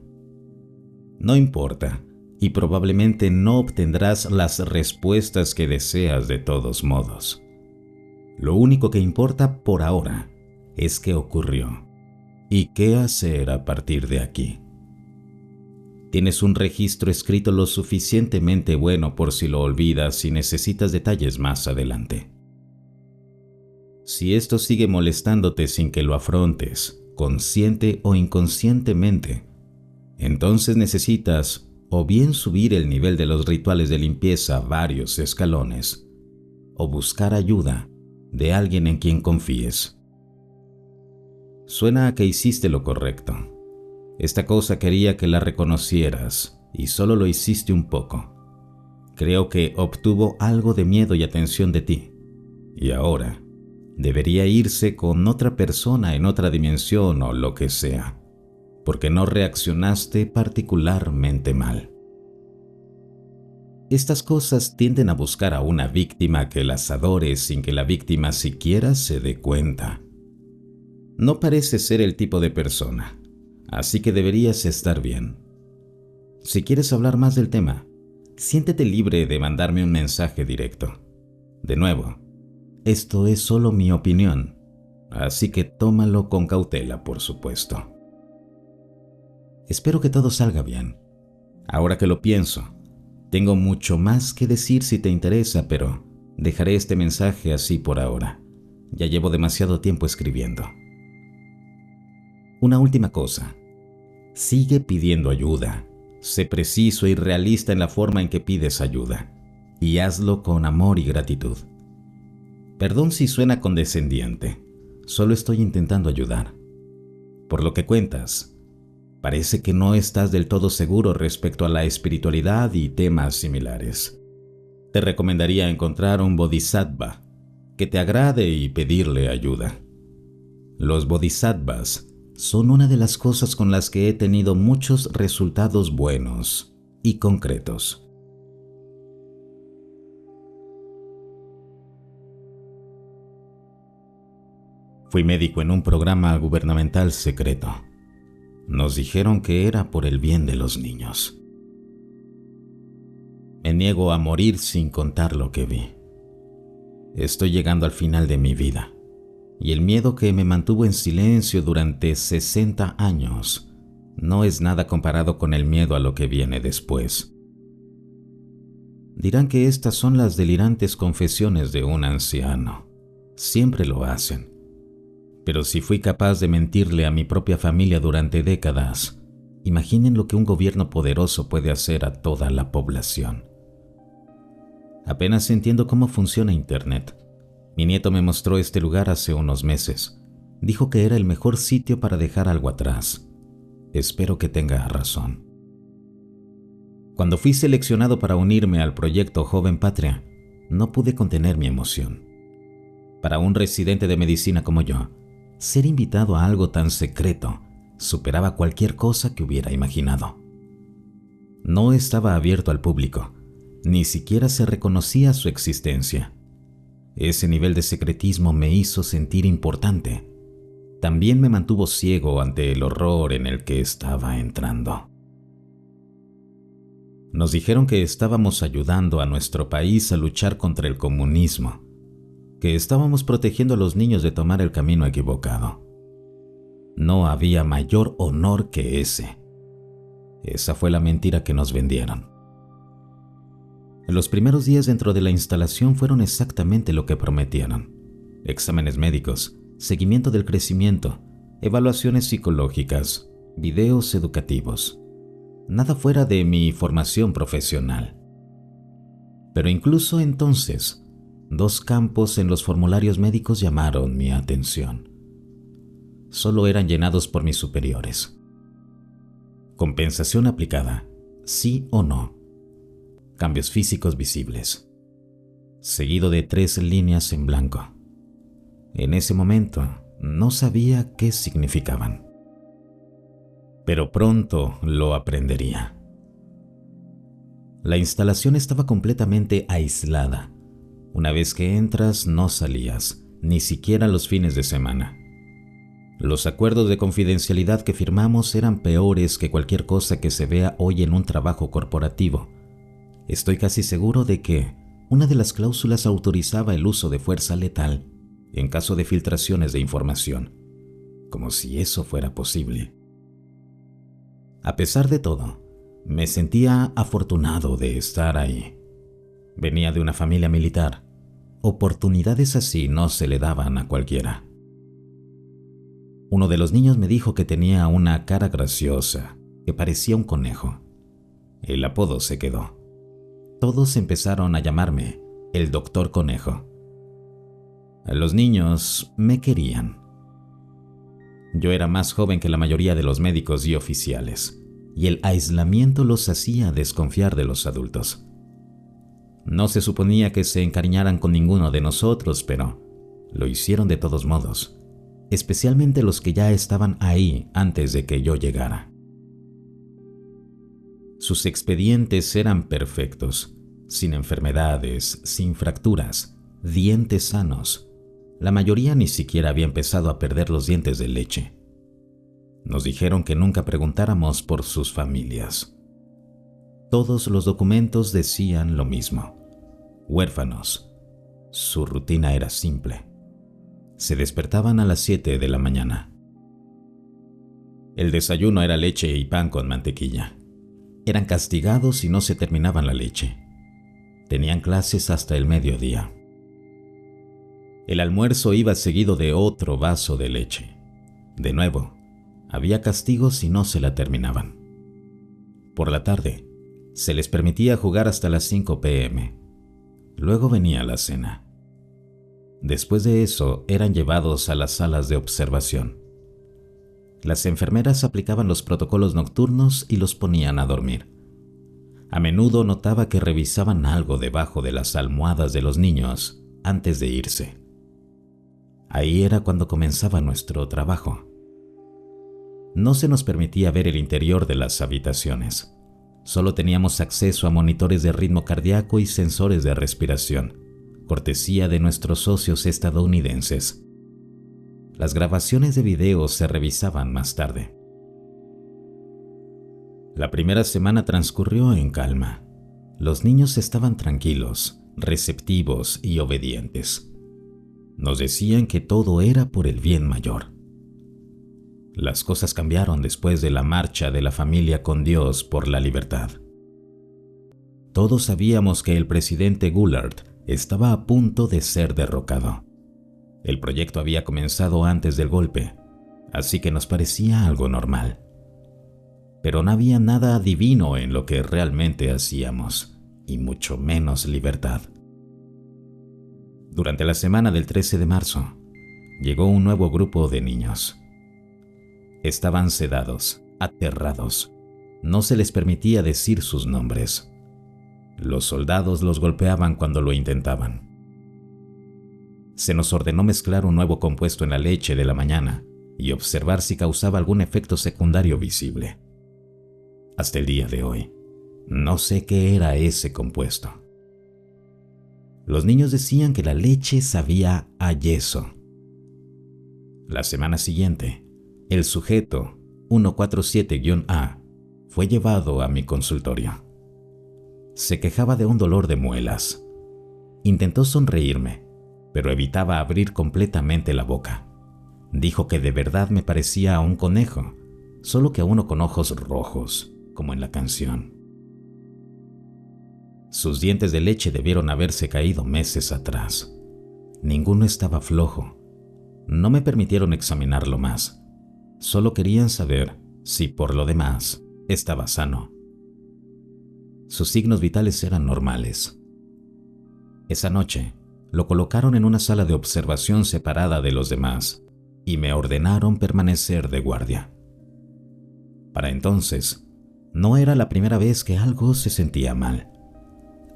Speaker 1: No importa, y probablemente no obtendrás las respuestas que deseas de todos modos. Lo único que importa por ahora es qué ocurrió y qué hacer a partir de aquí. Tienes un registro escrito lo suficientemente bueno por si lo olvidas y necesitas detalles más adelante. Si esto sigue molestándote sin que lo afrontes, consciente o inconscientemente, entonces necesitas o bien subir el nivel de los rituales de limpieza varios escalones, o buscar ayuda de alguien en quien confíes. Suena a que hiciste lo correcto. Esta cosa quería que la reconocieras y solo lo hiciste un poco. Creo que obtuvo algo de miedo y atención de ti. Y ahora debería irse con otra persona en otra dimensión o lo que sea, porque no reaccionaste particularmente mal. Estas cosas tienden a buscar a una víctima que las adore sin que la víctima siquiera se dé cuenta. No parece ser el tipo de persona, así que deberías estar bien. Si quieres hablar más del tema, siéntete libre de mandarme un mensaje directo. De nuevo, esto es solo mi opinión, así que tómalo con cautela, por supuesto. Espero que todo salga bien. Ahora que lo pienso, tengo mucho más que decir si te interesa, pero dejaré este mensaje así por ahora. Ya llevo demasiado tiempo escribiendo. Una última cosa. Sigue pidiendo ayuda. Sé preciso y realista en la forma en que pides ayuda. Y hazlo con amor y gratitud. Perdón si suena condescendiente. Solo estoy intentando ayudar. Por lo que cuentas, parece que no estás del todo seguro respecto a la espiritualidad y temas similares. Te recomendaría encontrar un bodhisattva que te agrade y pedirle ayuda. Los bodhisattvas son una de las cosas con las que he tenido muchos resultados buenos y concretos. Fui médico en un programa gubernamental secreto. Nos dijeron que era por el bien de los niños. Me niego a morir sin contar lo que vi. Estoy llegando al final de mi vida. Y el miedo que me mantuvo en silencio durante 60 años no es nada comparado con el miedo a lo que viene después. Dirán que estas son las delirantes confesiones de un anciano. Siempre lo hacen. Pero si fui capaz de mentirle a mi propia familia durante décadas, imaginen lo que un gobierno poderoso puede hacer a toda la población. Apenas entiendo cómo funciona Internet. Mi nieto me mostró este lugar hace unos meses. Dijo que era el mejor sitio para dejar algo atrás. Espero que tenga razón. Cuando fui seleccionado para unirme al proyecto Joven Patria, no pude contener mi emoción. Para un residente de medicina como yo, ser invitado a algo tan secreto superaba cualquier cosa que hubiera imaginado. No estaba abierto al público, ni siquiera se reconocía su existencia. Ese nivel de secretismo me hizo sentir importante. También me mantuvo ciego ante el horror en el que estaba entrando. Nos dijeron que estábamos ayudando a nuestro país a luchar contra el comunismo, que estábamos protegiendo a los niños de tomar el camino equivocado. No había mayor honor que ese. Esa fue la mentira que nos vendieron. Los primeros días dentro de la instalación fueron exactamente lo que prometieron. Exámenes médicos, seguimiento del crecimiento, evaluaciones psicológicas, videos educativos. Nada fuera de mi formación profesional. Pero incluso entonces, 2 campos en los formularios médicos llamaron mi atención. Solo eran llenados por mis superiores. Compensación aplicada, sí o no. Cambios físicos visibles. Seguido de 3 líneas en blanco. En ese momento no sabía qué significaban. Pero pronto lo aprendería. La instalación estaba completamente aislada. Una vez que entras, no salías, ni siquiera los fines de semana. Los acuerdos de confidencialidad que firmamos eran peores que cualquier cosa que se vea hoy en un trabajo corporativo. Estoy casi seguro de que una de las cláusulas autorizaba el uso de fuerza letal en caso de filtraciones de información, como si eso fuera posible. A pesar de todo, me sentía afortunado de estar ahí. Venía de una familia militar. Oportunidades así no se le daban a cualquiera. Uno de los niños me dijo que tenía una cara graciosa, que parecía un conejo. El apodo se quedó. Todos empezaron a llamarme el Doctor Conejo. Los niños me querían. Yo era más joven que la mayoría de los médicos y oficiales, y el aislamiento los hacía desconfiar de los adultos. No se suponía que se encariñaran con ninguno de nosotros, pero lo hicieron de todos modos, especialmente los que ya estaban ahí antes de que yo llegara. Sus expedientes eran perfectos, sin enfermedades, sin fracturas, dientes sanos. La mayoría ni siquiera había empezado a perder los dientes de leche. Nos dijeron que nunca preguntáramos por sus familias. Todos los documentos decían lo mismo: huérfanos. Su rutina era simple. Se despertaban a las 7 de la mañana. El desayuno era leche y pan con mantequilla. Eran castigados si no se terminaban la leche. Tenían clases hasta el mediodía. El almuerzo iba seguido de otro vaso de leche. De nuevo, había castigos si no se la terminaban. Por la tarde, se les permitía jugar hasta las 5 p.m. Luego venía la cena. Después de eso, eran llevados a las salas de observación. Las enfermeras aplicaban los protocolos nocturnos y los ponían a dormir. A menudo notaba que revisaban algo debajo de las almohadas de los niños antes de irse. Ahí era cuando comenzaba nuestro trabajo. No se nos permitía ver el interior de las habitaciones. Solo teníamos acceso a monitores de ritmo cardíaco y sensores de respiración, cortesía de nuestros socios estadounidenses. Las grabaciones de video se revisaban más tarde. La primera semana transcurrió en calma. Los niños estaban tranquilos, receptivos y obedientes. Nos decían que todo era por el bien mayor. Las cosas cambiaron después de la marcha de la familia con Dios por la libertad. Todos sabíamos que el presidente Goulart estaba a punto de ser derrocado. El proyecto había comenzado antes del golpe, así que nos parecía algo normal. Pero no había nada divino en lo que realmente hacíamos, y mucho menos libertad. Durante la semana del 13 de marzo, llegó un nuevo grupo de niños. Estaban sedados, aterrados. No se les permitía decir sus nombres. Los soldados los golpeaban cuando lo intentaban. Se nos ordenó mezclar un nuevo compuesto en la leche de la mañana y observar si causaba algún efecto secundario visible. Hasta el día de hoy, no sé qué era ese compuesto. Los niños decían que la leche sabía a yeso. La semana siguiente, el sujeto 147-A fue llevado a mi consultorio. Se quejaba de un dolor de muelas. Intentó sonreírme, pero evitaba abrir completamente la boca. Dijo que de verdad me parecía a un conejo, solo que a uno con ojos rojos, como en la canción. Sus dientes de leche debieron haberse caído meses atrás. Ninguno estaba flojo. No me permitieron examinarlo más. Solo querían saber si por lo demás estaba sano. Sus signos vitales eran normales. Esa noche, lo colocaron en una sala de observación separada de los demás y me ordenaron permanecer de guardia. Para entonces, no era la primera vez que algo se sentía mal.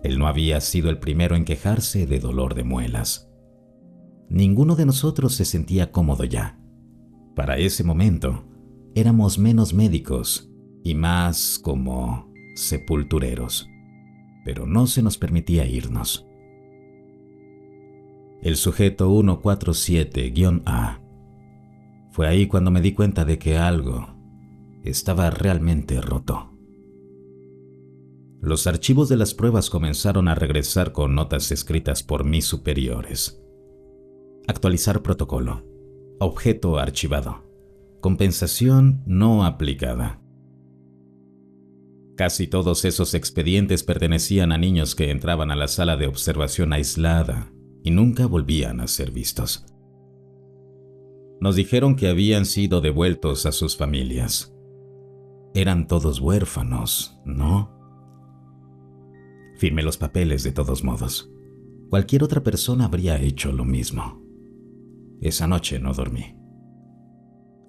Speaker 1: Él no había sido el primero en quejarse de dolor de muelas. Ninguno de nosotros se sentía cómodo ya. Para ese momento, éramos menos médicos y más como sepultureros, pero no se nos permitía irnos. El sujeto 147-A. Fue ahí cuando me di cuenta de que algo estaba realmente roto. Los archivos de las pruebas comenzaron a regresar con notas escritas por mis superiores. Actualizar protocolo. Objeto archivado. Compensación no aplicada. Casi todos esos expedientes pertenecían a niños que entraban a la sala de observación aislada y nunca volvían a ser vistos. Nos dijeron que habían sido devueltos a sus familias. Eran todos huérfanos, ¿no? Firmé los papeles de todos modos. Cualquier otra persona habría hecho lo mismo. Esa noche no dormí.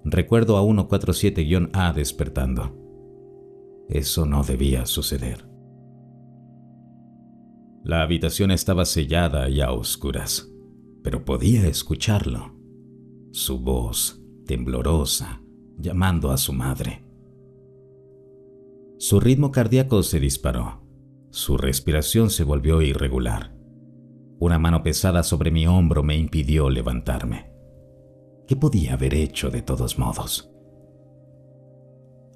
Speaker 1: Recuerdo a 147-A despertando. Eso no debía suceder. La habitación estaba sellada y a oscuras, pero podía escucharlo. Su voz, temblorosa, llamando a su madre. Su ritmo cardíaco se disparó. Su respiración se volvió irregular. Una mano pesada sobre mi hombro me impidió levantarme. ¿Qué podía haber hecho de todos modos?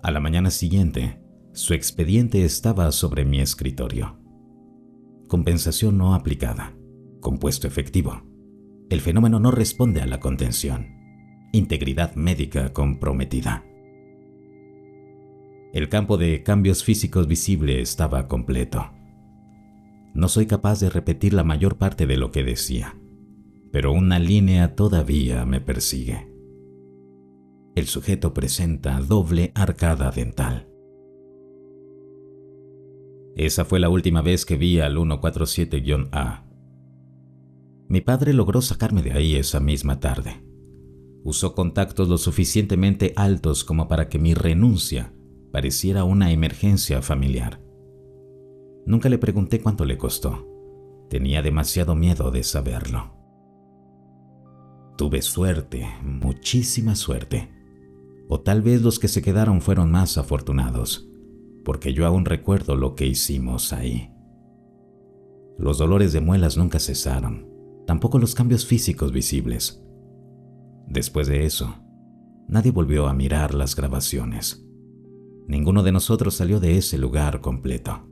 Speaker 1: A la mañana siguiente, su expediente estaba sobre mi escritorio. Compensación no aplicada. Compuesto efectivo. El fenómeno no responde a la contención. Integridad médica comprometida. El campo de cambios físicos visible estaba completo. No soy capaz de repetir la mayor parte de lo que decía, pero una línea todavía me persigue. El sujeto presenta doble arcada dental. Esa fue la última vez que vi al 147-A. Mi padre logró sacarme de ahí esa misma tarde. Usó contactos lo suficientemente altos como para que mi renuncia pareciera una emergencia familiar. Nunca le pregunté cuánto le costó. Tenía demasiado miedo de saberlo. Tuve suerte, muchísima suerte. O tal vez los que se quedaron fueron más afortunados, porque yo aún recuerdo lo que hicimos ahí. Los dolores de muelas nunca cesaron, tampoco los cambios físicos visibles. Después de eso, nadie volvió a mirar las grabaciones. Ninguno de nosotros salió de ese lugar completo.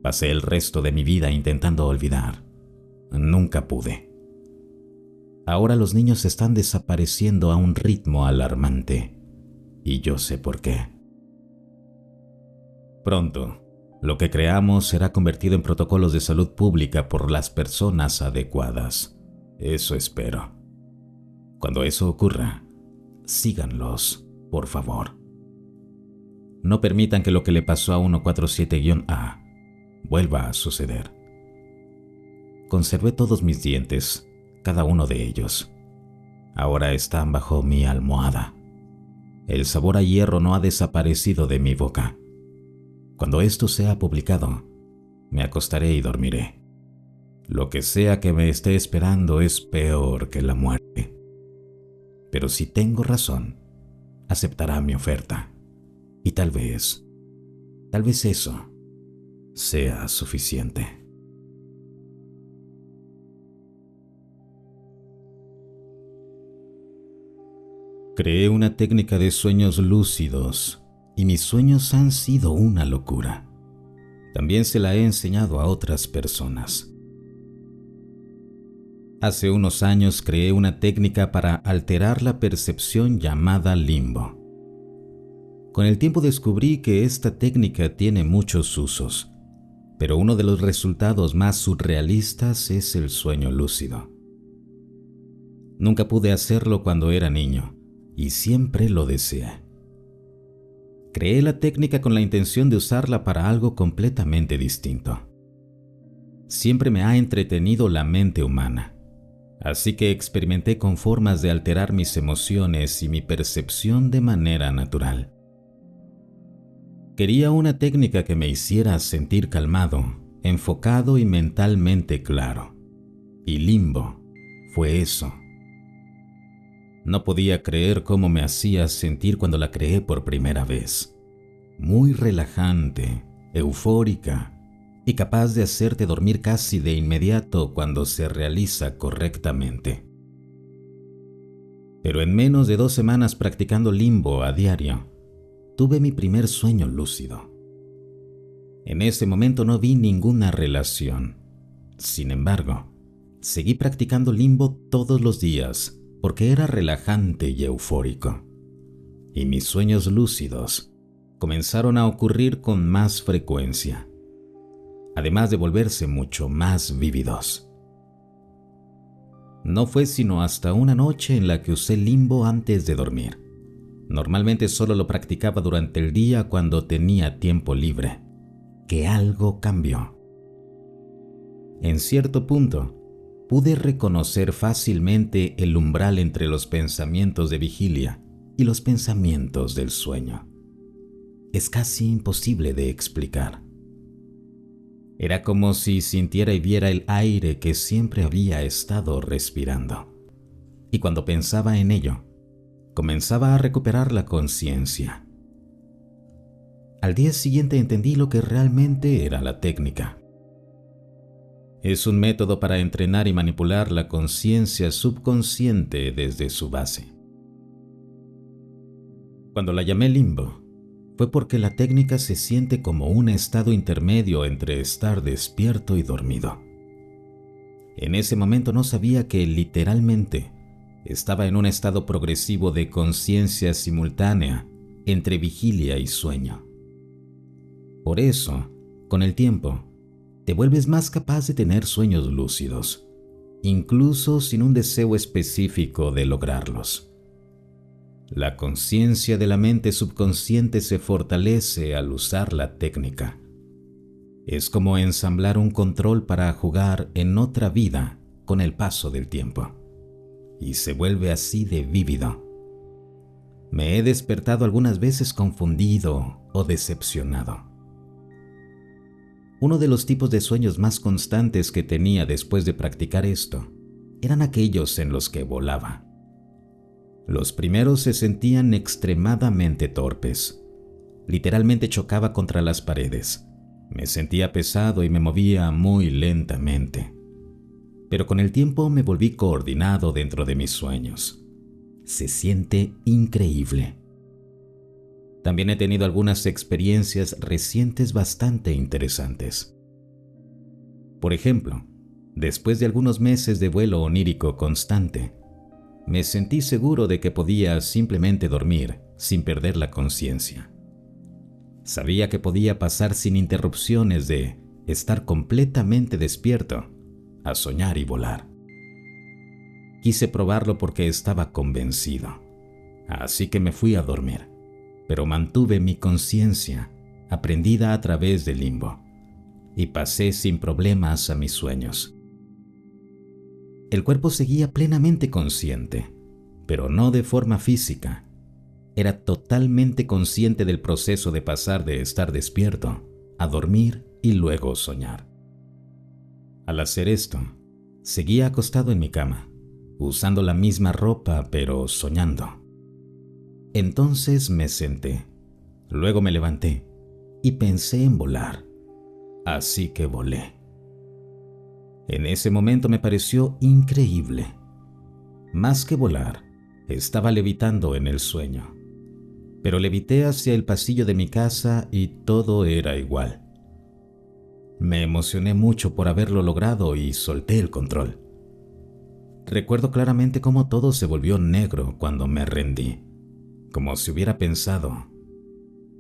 Speaker 1: Pasé el resto de mi vida intentando olvidar. Nunca pude. Ahora los niños están desapareciendo a un ritmo alarmante, y yo sé por qué. Pronto, lo que creamos será convertido en protocolos de salud pública por las personas adecuadas. Eso espero. Cuando eso ocurra, síganlos, por favor. No permitan que lo que le pasó a 147-A vuelva a suceder. Conservé todos mis dientes, cada uno de ellos. Ahora están bajo mi almohada. El sabor a hierro no ha desaparecido de mi boca. Cuando esto sea publicado, me acostaré y dormiré. Lo que sea que me esté esperando es peor que la muerte. Pero si tengo razón, aceptará mi oferta. Y tal vez eso sea suficiente. Creé una técnica de sueños lúcidos y mis sueños han sido una locura. También se la he enseñado a otras personas. Hace unos años creé una técnica para alterar la percepción llamada limbo. Con el tiempo descubrí que esta técnica tiene muchos usos, pero uno de los resultados más surrealistas es el sueño lúcido. Nunca pude hacerlo cuando era niño, y siempre lo deseé. Creé la técnica con la intención de usarla para algo completamente distinto. Siempre me ha entretenido la mente humana, así que experimenté con formas de alterar mis emociones y mi percepción de manera natural. Quería una técnica que me hiciera sentir calmado, enfocado y mentalmente claro. Y limbo fue eso. No podía creer cómo me hacía sentir cuando la creé por primera vez. Muy relajante, eufórica y capaz de hacerte dormir casi de inmediato cuando se realiza correctamente. Pero en menos de 2 semanas practicando limbo a diario, tuve mi primer sueño lúcido. En ese momento no vi ninguna relación. Sin embargo, seguí practicando limbo todos los días porque era relajante y eufórico. Y mis sueños lúcidos comenzaron a ocurrir con más frecuencia, además de volverse mucho más vívidos. No fue sino hasta una noche en la que usé limbo antes de dormir. Normalmente solo lo practicaba durante el día cuando tenía tiempo libre, que algo cambió. En cierto punto, pude reconocer fácilmente el umbral entre los pensamientos de vigilia y los pensamientos del sueño. Es casi imposible de explicar. Era como si sintiera y viera el aire que siempre había estado respirando. Y cuando pensaba en ello, comenzaba a recuperar la conciencia. Al día siguiente entendí lo que realmente era la técnica. Es un método para entrenar y manipular la conciencia subconsciente desde su base. Cuando la llamé limbo, fue porque la técnica se siente como un estado intermedio entre estar despierto y dormido. En ese momento no sabía que literalmente estaba en un estado progresivo de conciencia simultánea entre vigilia y sueño. Por eso, con el tiempo, te vuelves más capaz de tener sueños lúcidos, incluso sin un deseo específico de lograrlos. La conciencia de la mente subconsciente se fortalece al usar la técnica. Es como ensamblar un control para jugar en otra vida con el paso del tiempo, y se vuelve así de vívido. Me he despertado algunas veces confundido o decepcionado. Uno de los tipos de sueños más constantes que tenía después de practicar esto eran aquellos en los que volaba. Los primeros se sentían extremadamente torpes. Literalmente chocaba contra las paredes. Me sentía pesado y me movía muy lentamente. Pero con el tiempo me volví coordinado dentro de mis sueños. Se siente increíble. También he tenido algunas experiencias recientes bastante interesantes. Por ejemplo, después de algunos meses de vuelo onírico constante, me sentí seguro de que podía simplemente dormir sin perder la conciencia. Sabía que podía pasar sin interrupciones de estar completamente despierto a soñar y volar. Quise probarlo porque estaba convencido, así que me fui a dormir, pero mantuve mi conciencia aprendida a través del limbo y pasé sin problemas a mis sueños. El cuerpo seguía plenamente consciente, pero no de forma física. Era totalmente consciente del proceso de pasar de estar despierto a dormir y luego soñar. Al hacer esto, seguía acostado en mi cama, usando la misma ropa pero soñando. Entonces me senté, luego me levanté y pensé en volar, así que volé. En ese momento me pareció increíble. Más que volar, estaba levitando en el sueño. Pero levité hacia el pasillo de mi casa y todo era igual. Me emocioné mucho por haberlo logrado y solté el control. Recuerdo claramente cómo todo se volvió negro cuando me rendí, como si hubiera pensado,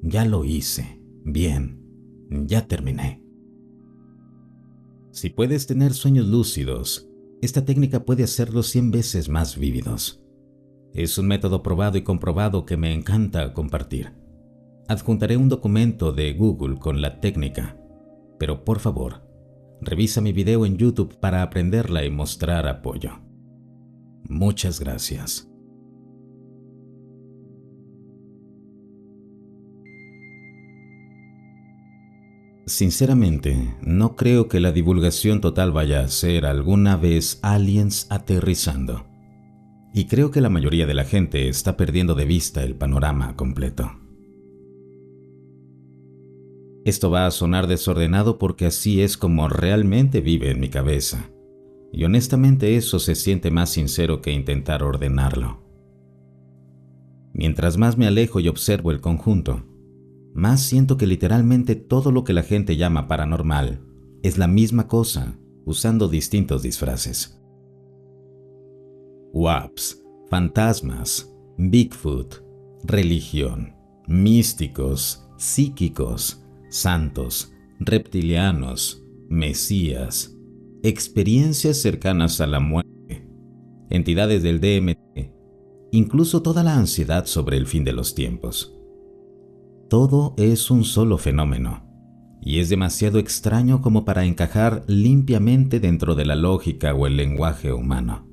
Speaker 1: ya lo hice, bien, ya terminé. Si puedes tener sueños lúcidos, esta técnica puede hacerlos 100 veces más vívidos. Es un método probado y comprobado que me encanta compartir. Adjuntaré un documento de Google con la técnica, pero por favor, revisa mi video en YouTube para aprenderla y mostrar apoyo. Muchas gracias. Sinceramente, no creo que la divulgación total vaya a ser alguna vez aliens aterrizando. Y creo que la mayoría de la gente está perdiendo de vista el panorama completo. Esto va a sonar desordenado porque así es como realmente vive en mi cabeza. Y honestamente eso se siente más sincero que intentar ordenarlo. Mientras más me alejo y observo el conjunto, más siento que literalmente todo lo que la gente llama paranormal es la misma cosa, usando distintos disfraces. WAPs, fantasmas, Bigfoot, religión, místicos, psíquicos, santos, reptilianos, mesías, experiencias cercanas a la muerte, entidades del DMT, incluso toda la ansiedad sobre el fin de los tiempos. Todo es un solo fenómeno, y es demasiado extraño como para encajar limpiamente dentro de la lógica o el lenguaje humano.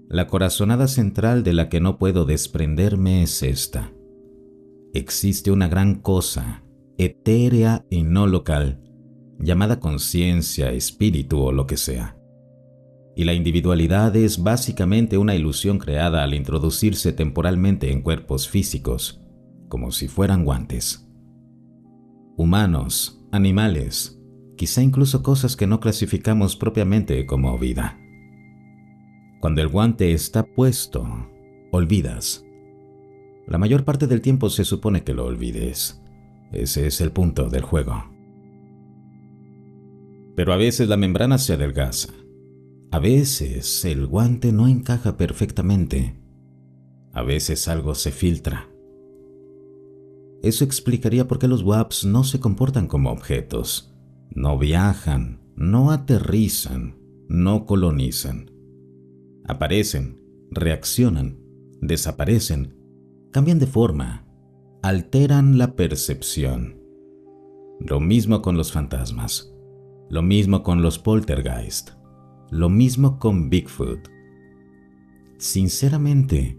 Speaker 1: La corazonada central de la que no puedo desprenderme es esta. Existe una gran cosa, etérea y no local, llamada conciencia, espíritu o lo que sea. Y la individualidad es básicamente una ilusión creada al introducirse temporalmente en cuerpos físicos, como si fueran guantes. Humanos, animales, quizá incluso cosas que no clasificamos propiamente como vida. Cuando el guante está puesto, olvidas. La mayor parte del tiempo se supone que lo olvides. Ese es el punto del juego. Pero a veces la membrana se adelgaza. A veces el guante no encaja perfectamente. A veces algo se filtra. Eso explicaría por qué los WAPs no se comportan como objetos. No viajan, no aterrizan, no colonizan. Aparecen, reaccionan, desaparecen, cambian de forma, alteran la percepción. Lo mismo con los fantasmas, lo mismo con los poltergeist, lo mismo con Bigfoot. Sinceramente,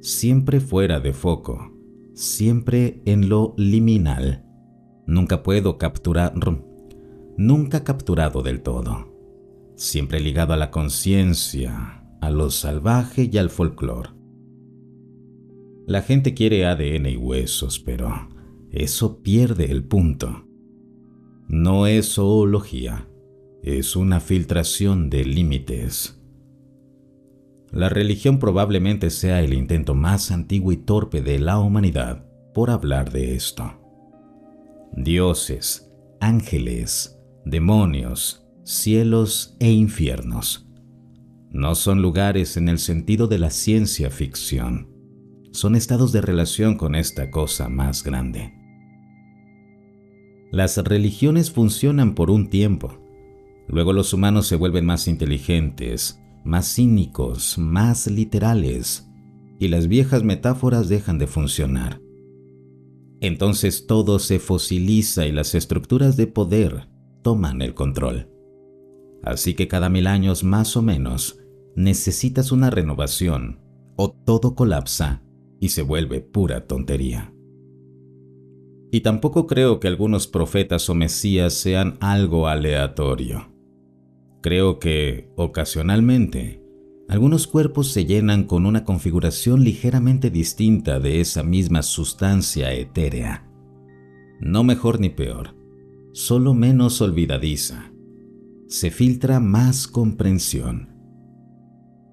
Speaker 1: siempre fuera de foco, siempre en lo liminal. Nunca capturado del todo. Siempre ligado a la conciencia, a lo salvaje y al folclore. La gente quiere ADN y huesos, pero eso pierde el punto. No es zoología, es una filtración de límites. La religión probablemente sea el intento más antiguo y torpe de la humanidad por hablar de esto. Dioses, ángeles, demonios, cielos e infiernos no son lugares en el sentido de la ciencia ficción. Son estados de relación con esta cosa más grande. Las religiones funcionan por un tiempo. Luego los humanos se vuelven más inteligentes, más cínicos, más literales, y las viejas metáforas dejan de funcionar. Entonces todo se fosiliza y las estructuras de poder toman el control. Así que cada 1000 años más o menos necesitas una renovación o todo colapsa y se vuelve pura tontería. Y tampoco creo que algunos profetas o mesías sean algo aleatorio. Creo que, ocasionalmente, algunos cuerpos se llenan con una configuración ligeramente distinta de esa misma sustancia etérea. No mejor ni peor, solo menos olvidadiza. Se filtra más comprensión.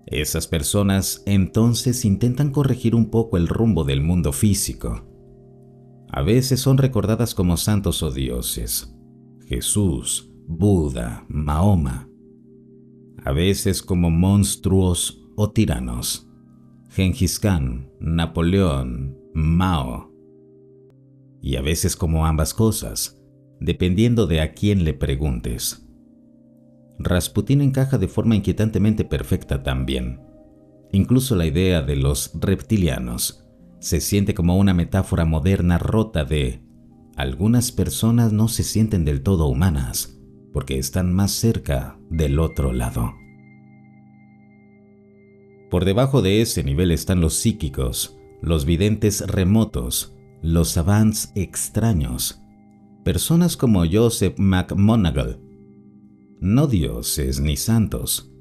Speaker 1: Esas personas entonces intentan corregir un poco el rumbo del mundo físico. A veces son recordadas como santos o dioses. Jesús, Buda, Mahoma. A veces como monstruos o tiranos. Gengis Khan, Napoleón, Mao. Y a veces como ambas cosas, dependiendo de a quién le preguntes. Rasputín encaja de forma inquietantemente perfecta también. Incluso la idea de los reptilianos se siente como una metáfora moderna rota de algunas personas no se sienten del todo humanas porque están más cerca del otro lado. Por debajo de ese nivel están los psíquicos, los videntes remotos, los savants extraños, personas como Joseph McMonagall. No dioses ni santos,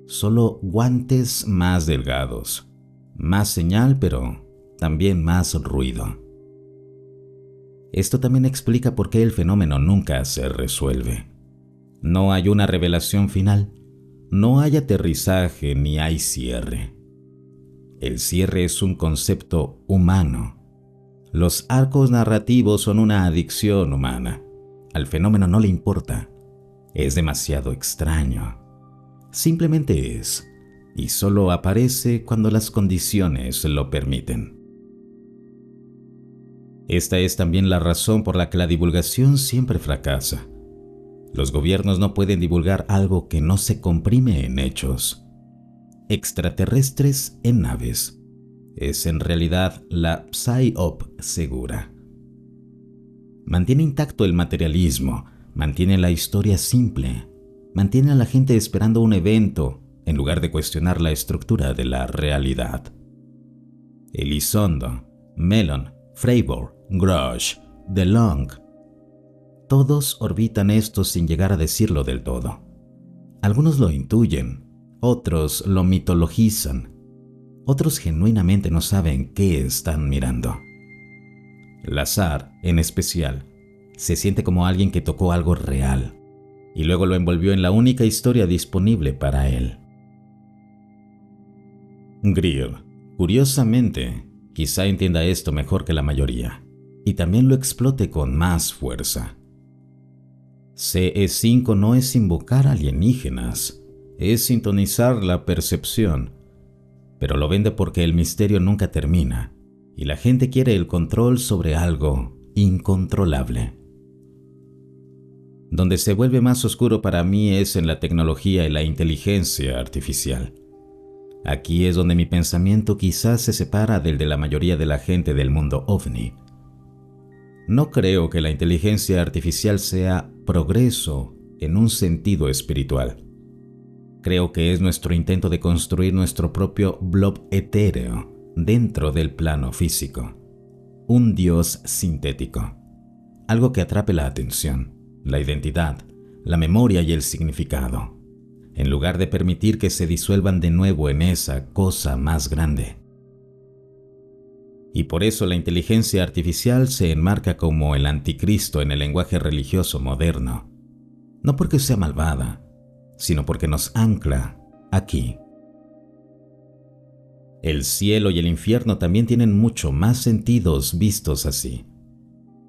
Speaker 1: solo guantes más delgados, más señal pero también más ruido. Esto también explica por qué el fenómeno nunca se resuelve. No hay una revelación final, no hay aterrizaje ni hay cierre. El cierre es un concepto humano. Los arcos narrativos son una adicción humana. Al fenómeno no le importa. Es demasiado extraño. Simplemente es, y solo aparece cuando las condiciones lo permiten. Esta es también la razón por la que la divulgación siempre fracasa. Los gobiernos no pueden divulgar algo que no se comprime en hechos. Extraterrestres en naves. Es en realidad la PSYOP segura. mantiene intacto el materialismo, mantiene la historia simple, mantiene a la gente esperando un evento en lugar de cuestionar la estructura de la realidad. Elizondo, Mellon, Fravor, Grosh, DeLong, todos orbitan esto sin llegar a decirlo del todo. Algunos lo intuyen, otros lo mitologizan, otros genuinamente no saben qué están mirando. Lazar, en especial, se siente como alguien que tocó algo real y luego lo envolvió en la única historia disponible para él. Greer, curiosamente, quizá entienda esto mejor que la mayoría y también lo explote con más fuerza. CE5 no es invocar alienígenas, es sintonizar la percepción, pero lo vende porque el misterio nunca termina y la gente quiere el control sobre algo incontrolable. Donde se vuelve más oscuro para mí es en la tecnología y la inteligencia artificial. Aquí es donde mi pensamiento quizás se separa del de la mayoría de la gente del mundo ovni. No creo que la inteligencia artificial sea progreso en un sentido espiritual. Creo que es nuestro intento de construir nuestro propio blob etéreo dentro del plano físico. Un Dios sintético. Algo que atrape la atención, la identidad, la memoria y el significado, en lugar de permitir que se disuelvan de nuevo en esa cosa más grande. Y por eso la inteligencia artificial se enmarca como el anticristo en el lenguaje religioso moderno. No porque sea malvada, sino porque nos ancla aquí. El cielo y el infierno también tienen mucho más sentidos vistos así.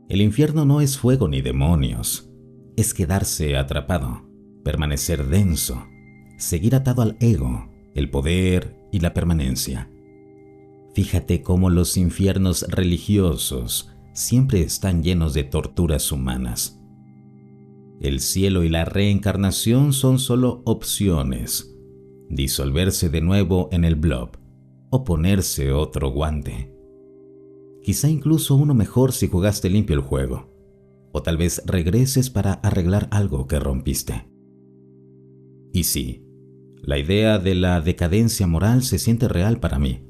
Speaker 1: El infierno no es fuego ni demonios, es quedarse atrapado, permanecer denso, seguir atado al ego, el poder y la permanencia. Fíjate cómo los infiernos religiosos siempre están llenos de torturas humanas. El cielo y la reencarnación son solo opciones. Disolverse de nuevo en el blob o ponerse otro guante. Quizá incluso uno mejor si jugaste limpio el juego, o tal vez regreses para arreglar algo que rompiste. Y sí, la idea de la decadencia moral se siente real para mí,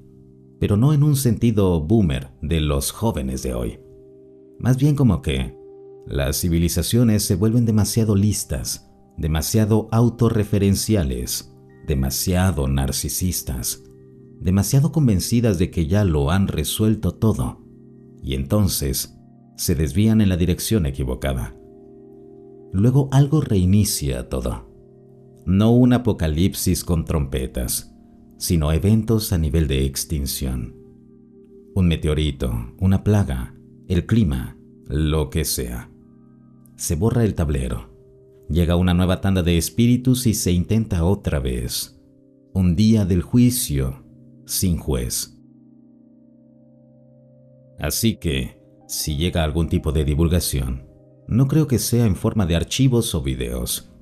Speaker 1: pero no en un sentido boomer de los jóvenes de hoy. Más bien como que las civilizaciones se vuelven demasiado listas, demasiado autorreferenciales, demasiado narcisistas, demasiado convencidas de que ya lo han resuelto todo, y entonces se desvían en la dirección equivocada. Luego algo reinicia todo. No un apocalipsis con trompetas, sino eventos a nivel de extinción. Un meteorito, una plaga, el clima, lo que sea. Se borra el tablero. Llega una nueva tanda de espíritus y se intenta otra vez. Un día del juicio sin juez. Así que, si llega algún tipo de divulgación, no creo que sea en forma de archivos o videos.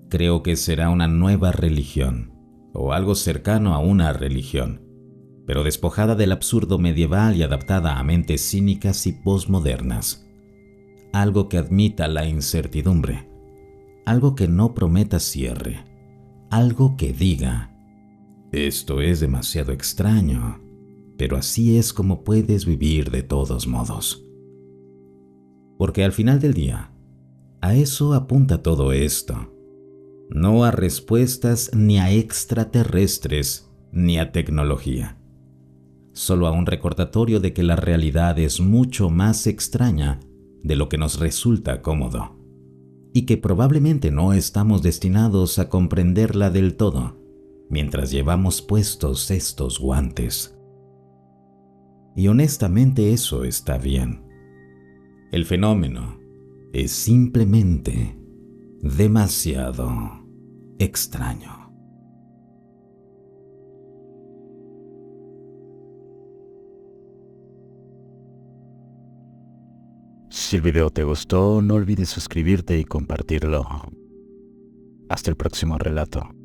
Speaker 1: Creo que será una nueva religión, o algo cercano a una religión, pero despojada del absurdo medieval y adaptada a mentes cínicas y posmodernas. Algo que admita la incertidumbre, algo que no prometa cierre, algo que diga: esto es demasiado extraño, pero así es como puedes vivir de todos modos. Porque al final del día, a eso apunta todo esto. No a respuestas ni a extraterrestres ni a tecnología. Solo a un recordatorio de que la realidad es mucho más extraña de lo que nos resulta cómodo, y que probablemente no estamos destinados a comprenderla del todo mientras llevamos puestos estos guantes. Y honestamente eso está bien. El fenómeno es simplemente demasiado extraño.
Speaker 2: Si el video te gustó, no olvides suscribirte y compartirlo. Hasta el próximo relato.